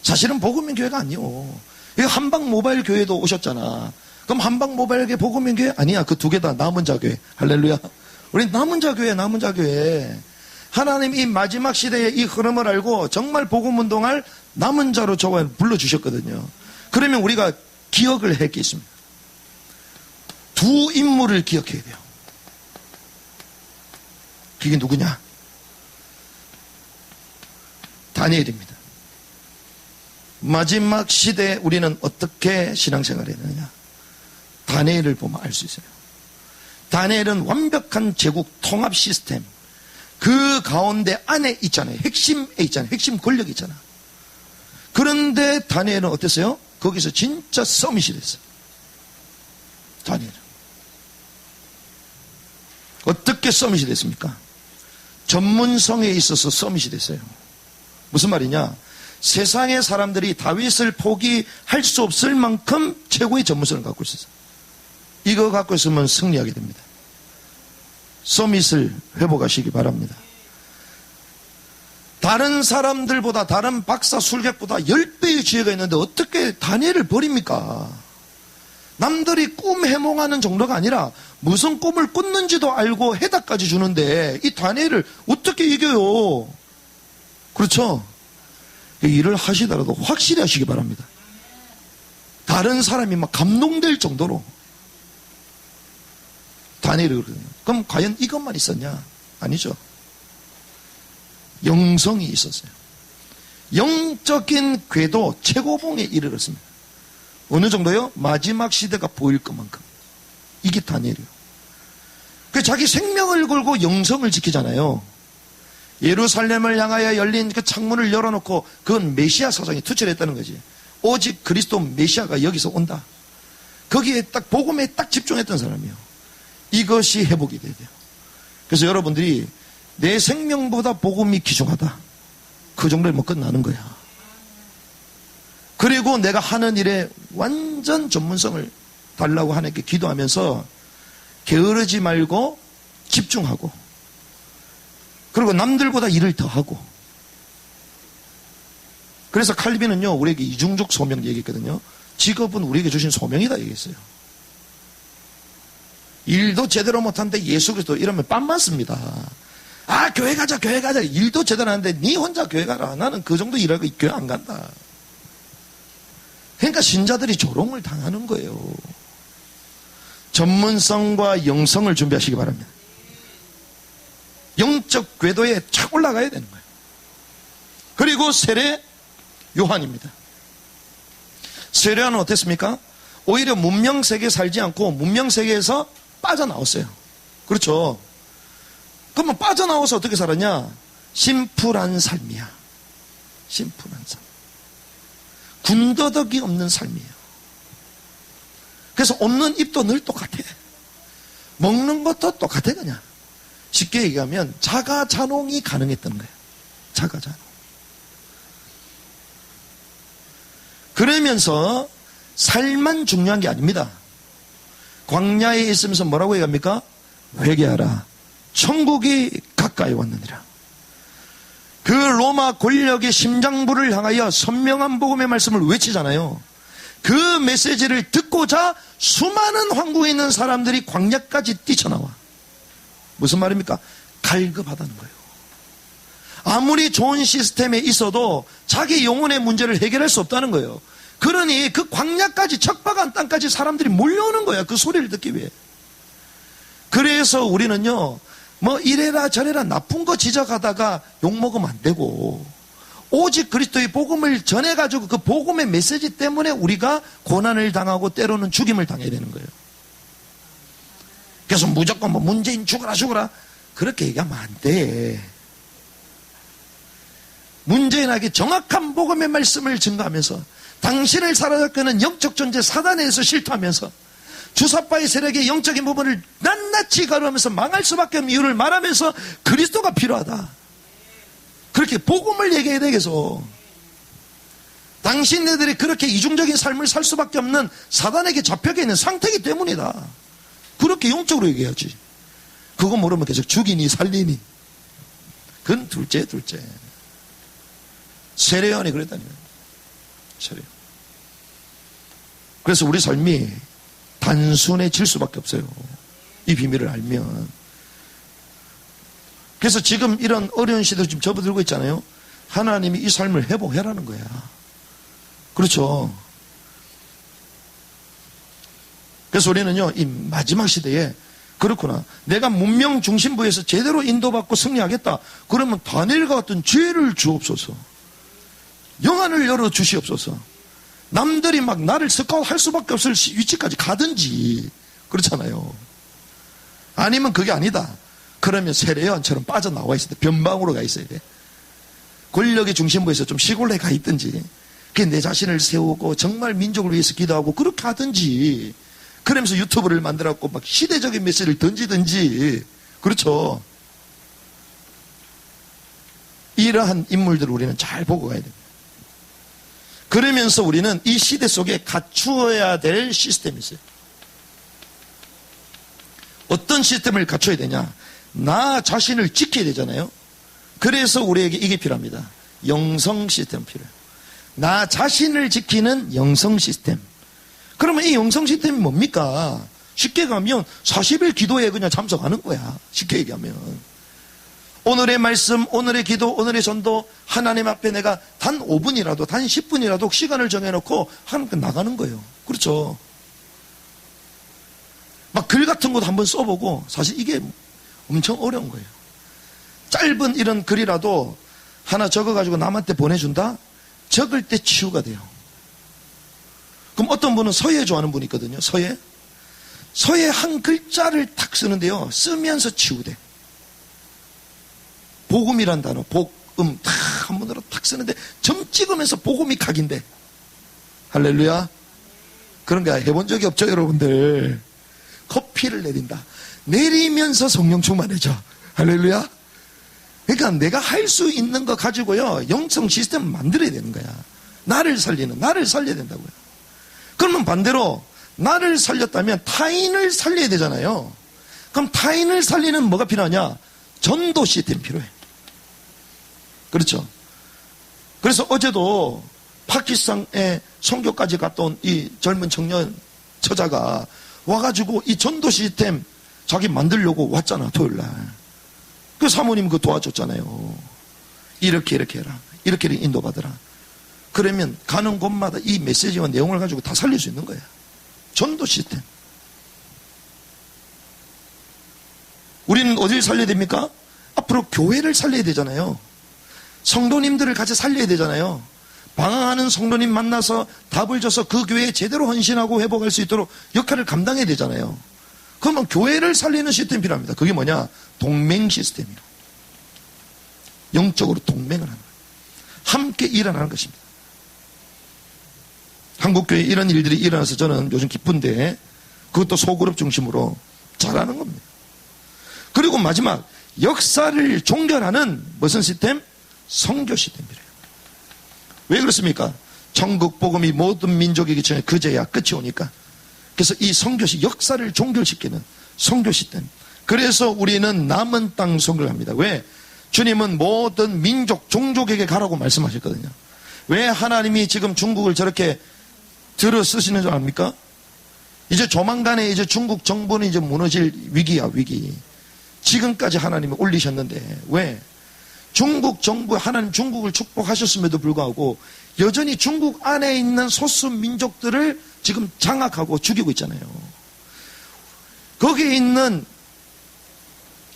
사실은 복음인 교회가 아니요. 이거 한방 모바일 교회도 오셨잖아. 그럼 한방 모바일 교회 복음인 교회? 아니야. 그 두 개 다 남은 자 교회. 할렐루야. 우리 남은 자 교회, 남은 자 교회. 하나님 이 마지막 시대의 이 흐름을 알고 정말 복음 운동할 남은 자로 저와 불러주셨거든요. 그러면 우리가 기억을 할 게 있습니다. 두 인물을 기억해야 돼요. 그게 누구냐? 다니엘입니다. 마지막 시대에 우리는 어떻게 신앙생활을 했느냐. 다니엘을 보면 알 수 있어요. 다니엘은 완벽한 제국 통합 시스템, 그 가운데 안에 있잖아요. 핵심에 있잖아요. 핵심 권력이 있잖아. 그런데 다니엘은 어땠어요? 거기서 진짜 서밋이 됐어요. 다니엘은. 어떻게 서밋이 됐습니까? 전문성에 있어서 서밋이 됐어요. 무슨 말이냐? 세상의 사람들이 다윗을 포기할 수 없을 만큼 최고의 전문성을 갖고 있었어요. 이거 갖고 있으면 승리하게 됩니다. 서밋을 회복하시기 바랍니다. 다른 사람들보다, 다른 박사 술객보다 10배의 지혜가 있는데 어떻게 다니엘을 버립니까? 남들이 꿈 해몽하는 정도가 아니라 무슨 꿈을 꿨는지도 알고 해답까지 주는데 이 다니엘을 어떻게 이겨요? 그렇죠? 일을 하시더라도 확실히 하시기 바랍니다. 다른 사람이 막 감동될 정도로 다니엘이 그러거든요. 그럼 과연 이것만 있었냐? 아니죠. 영성이 있었어요. 영적인 궤도 최고봉에 이르렀습니다. 어느 정도요? 마지막 시대가 보일 것만큼. 이게 다니엘이에요. 그 자기 생명을 걸고 영성을 지키잖아요. 예루살렘을 향하여 열린 그 창문을 열어놓고 그건 메시아 사상이 투철했다는 거지. 오직 그리스도 메시아가 여기서 온다. 거기에 딱 복음에 딱 집중했던 사람이에요. 이것이 회복이 돼야 돼요. 그래서 여러분들이 내 생명보다 복음이 귀중하다. 그 정도면 끝나는 거야. 그리고 내가 하는 일에 완전 전문성을 달라고 하나님께 기도하면서 게으르지 말고 집중하고, 그리고 남들보다 일을 더 하고. 그래서 칼빈은요, 우리에게 이중적 소명 얘기했거든요. 직업은 우리에게 주신 소명이다 얘기했어요. 일도 제대로 못하는데 예수 그리스도 이러면 빤 맞습니다. 아, 교회 가자, 교회 가자. 일도 제대로 하는데 니 혼자 교회 가라. 나는 그 정도 일하고 교회 안 간다. 그러니까 신자들이 조롱을 당하는 거예요. 전문성과 영성을 준비하시기 바랍니다. 영적 궤도에 착 올라가야 되는 거예요. 그리고 세례 요한입니다. 세례 요한은 어땠습니까? 오히려 문명세계에 살지 않고 문명세계에서 빠져나왔어요. 그렇죠. 그러면 빠져나와서 어떻게 살았냐? 심플한 삶이야. 심플한 삶. 군더더기 없는 삶이에요. 그래서 없는 입도 늘 똑같아. 먹는 것도 똑같아 그냥. 쉽게 얘기하면 자가자농이 가능했던 거예요. 자가자농. 그러면서 삶만 중요한 게 아닙니다. 광야에 있으면서 뭐라고 얘기합니까? 회개하라. 천국이 가까이 왔느니라. 그 로마 권력의 심장부를 향하여 선명한 복음의 말씀을 외치잖아요. 그 메시지를 듣고자 수많은 황궁에 있는 사람들이 광야까지 뛰쳐나와. 무슨 말입니까? 갈급하다는 거예요. 아무리 좋은 시스템에 있어도 자기 영혼의 문제를 해결할 수 없다는 거예요. 그러니 그 광야까지, 척박한 땅까지 사람들이 몰려오는 거야. 그 소리를 듣기 위해. 그래서 우리는요, 뭐 이래라 저래라 나쁜 거 지적하다가 욕먹으면 안 되고, 오직 그리스도의 복음을 전해가지고 그 복음의 메시지 때문에 우리가 고난을 당하고 때로는 죽임을 당해야 되는 거예요. 그래서 무조건 뭐 문재인 죽어라 그렇게 얘기하면 안 돼. 문재인에게 정확한 복음의 말씀을 증거하면서 당신을 사로잡고는 영적 존재 사단에서 실토하면서 주사파의 세력의 영적인 부분을 낱낱이 가루하면서 망할 수밖에 없는 이유를 말하면서 그리스도가 필요하다. 그렇게 복음을 얘기해야 되겠어. 당신네들이 그렇게 이중적인 삶을 살 수밖에 없는 사단에게 잡혀가 있는 상태이기 때문이다. 그렇게 영적으로 얘기해야지. 그거 모르면 계속 죽이니 살리니. 그건 둘째. 세례 요한이 그랬다니까요. 세례. 그래서 우리 삶이 단순해질 수밖에 없어요. 이 비밀을 알면. 그래서 지금 이런 어려운 시대를 지금 접어들고 있잖아요. 하나님이 이 삶을 회복해라는 거야. 그렇죠. 그래서 우리는요, 이 마지막 시대에 그렇구나. 내가 문명 중심부에서 제대로 인도받고 승리하겠다. 그러면 다니엘과 같은 죄를 주옵소서. 영안을 열어 주시옵소서. 남들이 막 나를 스카우트 할 수밖에 없을 위치까지 가든지, 그렇잖아요. 아니면 그게 아니다. 그러면 세례요한처럼 빠져나와 있어야 돼. 변방으로 가 있어야 돼. 권력의 중심부에서 좀 시골에 가 있든지, 내 자신을 세우고 정말 민족을 위해서 기도하고 그렇게 하든지, 그러면서 유튜브를 만들었고 막 시대적인 메시지를 던지든지, 그렇죠. 이러한 인물들을 우리는 잘 보고 가야 됩니다. 그러면서 우리는 이 시대 속에 갖추어야 될 시스템이 있어요. 어떤 시스템을 갖춰야 되냐? 나 자신을 지켜야 되잖아요. 그래서 우리에게 이게 필요합니다. 영성 시스템 필요해요. 나 자신을 지키는 영성 시스템. 그러면 이 영성 시스템이 뭡니까? 쉽게 가면 40일 기도에 그냥 참석하는 거야. 쉽게 얘기하면. 오늘의 말씀, 오늘의 기도, 오늘의 전도, 하나님 앞에 내가 단 5분이라도, 단 10분이라도 시간을 정해놓고 하나님께 나가는 거예요. 그렇죠. 막 글 같은 것도 한번 써보고, 사실 이게 엄청 어려운 거예요. 짧은 이런 글이라도 하나 적어가지고 남한테 보내준다? 적을 때 치유가 돼요. 그럼 어떤 분은 서예 좋아하는 분이 있거든요. 서예. 서예 한 글자를 탁 쓰는데요. 쓰면서 치유돼. 복음이란 단어, 복음 탁 한 번으로 탁 쓰는데 점 찍으면서 복음이 각인데. 할렐루야. 그런 거 해본 적이 없죠, 여러분들. 커피를 내린다. 내리면서 성령 충만해져. 할렐루야. 그러니까 내가 할 수 있는 거 가지고요, 영성 시스템을 만들어야 되는 거야. 나를 살려야 된다고요. 그러면 반대로 나를 살렸다면 타인을 살려야 되잖아요. 그럼 타인을 살리는 뭐가 필요하냐? 전도 시스템이 필요해. 그렇죠. 그래서 어제도 파키스탄에 선교까지 갔다 온 이 젊은 청년 처자가 와가지고 이 전도 시스템 자기 만들려고 왔잖아, 토요일날. 그 사모님 그거 도와줬잖아요. 이렇게 해라. 이렇게 인도받으라. 그러면 가는 곳마다 이 메시지와 내용을 가지고 다 살릴 수 있는 거야. 전도 시스템. 우리는 어디를 살려야 됩니까? 앞으로 교회를 살려야 되잖아요. 성도님들을 같이 살려야 되잖아요. 방황하는 성도님 만나서 답을 줘서 그 교회에 제대로 헌신하고 회복할 수 있도록 역할을 감당해야 되잖아요. 그러면 교회를 살리는 시스템이 필요합니다. 그게 뭐냐? 동맹 시스템이에요. 영적으로 동맹을 하는 거예요. 함께 일어나는 것입니다. 한국교회에 이런 일들이 일어나서 저는 요즘 기쁜데, 그것도 소그룹 중심으로 잘하는 겁니다. 그리고 마지막, 역사를 종결하는 무슨 시스템? 선교 시스템이래요. 왜 그렇습니까? 천국 복음이 모든 민족에게 전해 그제야 끝이 오니까. 그래서 이 선교시 역사를 종결시키는 선교 시스템. 그래서 우리는 남은 땅 선교를 합니다. 왜? 주님은 모든 민족, 종족에게 가라고 말씀하셨거든요. 왜 하나님이 지금 중국을 저렇게 들어 쓰시는 줄 압니까? 이제 조만간에 이제 중국 정부는 이제 무너질 위기야, 위기. 지금까지 하나님이 올리셨는데, 왜? 중국 정부, 하나님 중국을 축복하셨음에도 불구하고 여전히 중국 안에 있는 소수 민족들을 지금 장악하고 죽이고 있잖아요. 거기에 있는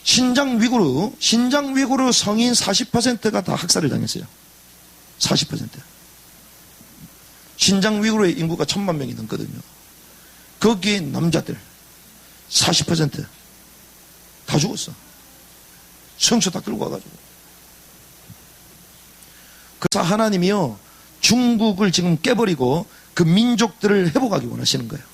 신장 위구르 성인 40%가 다 학살을 당했어요. 40%. 신장 위구르의 인구가 1000만 명이 넘거든요. 거기에 남자들 40% 다 죽었어. 성수 다 끌고 와가지고. 그래서 하나님이요, 중국을 지금 깨버리고 그 민족들을 회복하기 원하시는 거예요.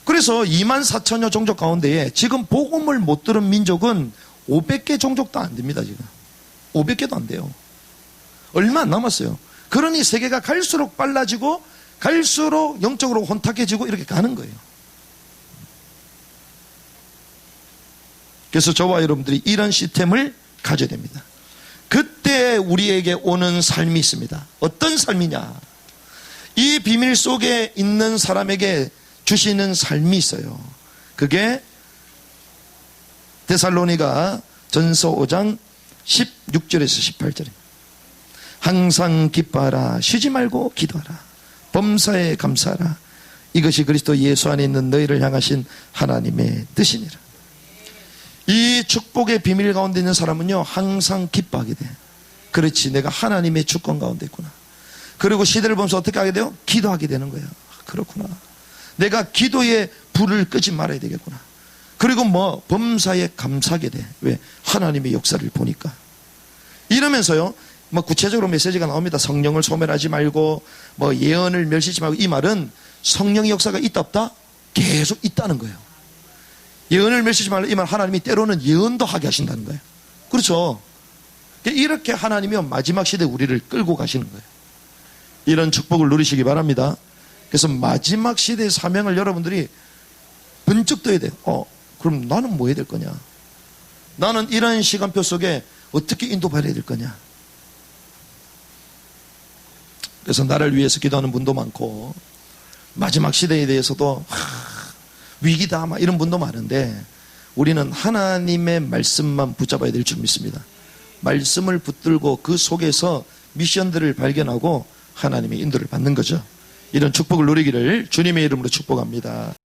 그래서 24,000여 종족 가운데에 지금 복음을 못 들은 민족은 500개 종족도 안 됩니다, 지금. 500개도 안 돼요. 얼마 안 남았어요. 그러니 세계가 갈수록 빨라지고 갈수록 영적으로 혼탁해지고 이렇게 가는 거예요. 그래서 저와 여러분들이 이런 시스템을 가져야 됩니다. 그때 우리에게 오는 삶이 있습니다. 어떤 삶이냐? 이 비밀 속에 있는 사람에게 주시는 삶이 있어요. 그게 데살로니가 전서 5장 16절에서 18절입니다. 항상 기뻐하라. 쉬지 말고 기도하라. 범사에 감사하라. 이것이 그리스도 예수 안에 있는 너희를 향하신 하나님의 뜻이니라. 이 축복의 비밀 가운데 있는 사람은요, 항상 기뻐하게 돼. 그렇지, 내가 하나님의 주권 가운데 있구나. 그리고 시대를 보면서 어떻게 하게 돼요? 기도하게 되는 거예요. 그렇구나. 내가 기도의 불을 끄지 말아야 되겠구나. 그리고 범사에 감사하게 돼. 왜? 하나님의 역사를 보니까. 이러면서요, 구체적으로 메시지가 나옵니다. 성령을 소멸하지 말고, 예언을 멸시하지 말고. 이 말은 성령의 역사가 있다 없다? 계속 있다는 거예요. 예언을 멸시하지 말고, 이 말 하나님이 때로는 예언도 하게 하신다는 거예요. 그렇죠. 이렇게 하나님이 마지막 시대에 우리를 끌고 가시는 거예요. 이런 축복을 누리시기 바랍니다. 그래서 마지막 시대의 사명을 여러분들이 번쩍 떠야 돼요. 그럼 나는 뭐 해야 될 거냐? 나는 이런 시간표 속에 어떻게 인도받아야 될 거냐? 그래서 나를 위해서 기도하는 분도 많고, 마지막 시대에 대해서도 위기다 이런 분도 많은데, 우리는 하나님의 말씀만 붙잡아야 될 줄 믿습니다. 말씀을 붙들고 그 속에서 미션들을 발견하고 하나님의 인도를 받는 거죠. 이런 축복을 누리기를 주님의 이름으로 축복합니다.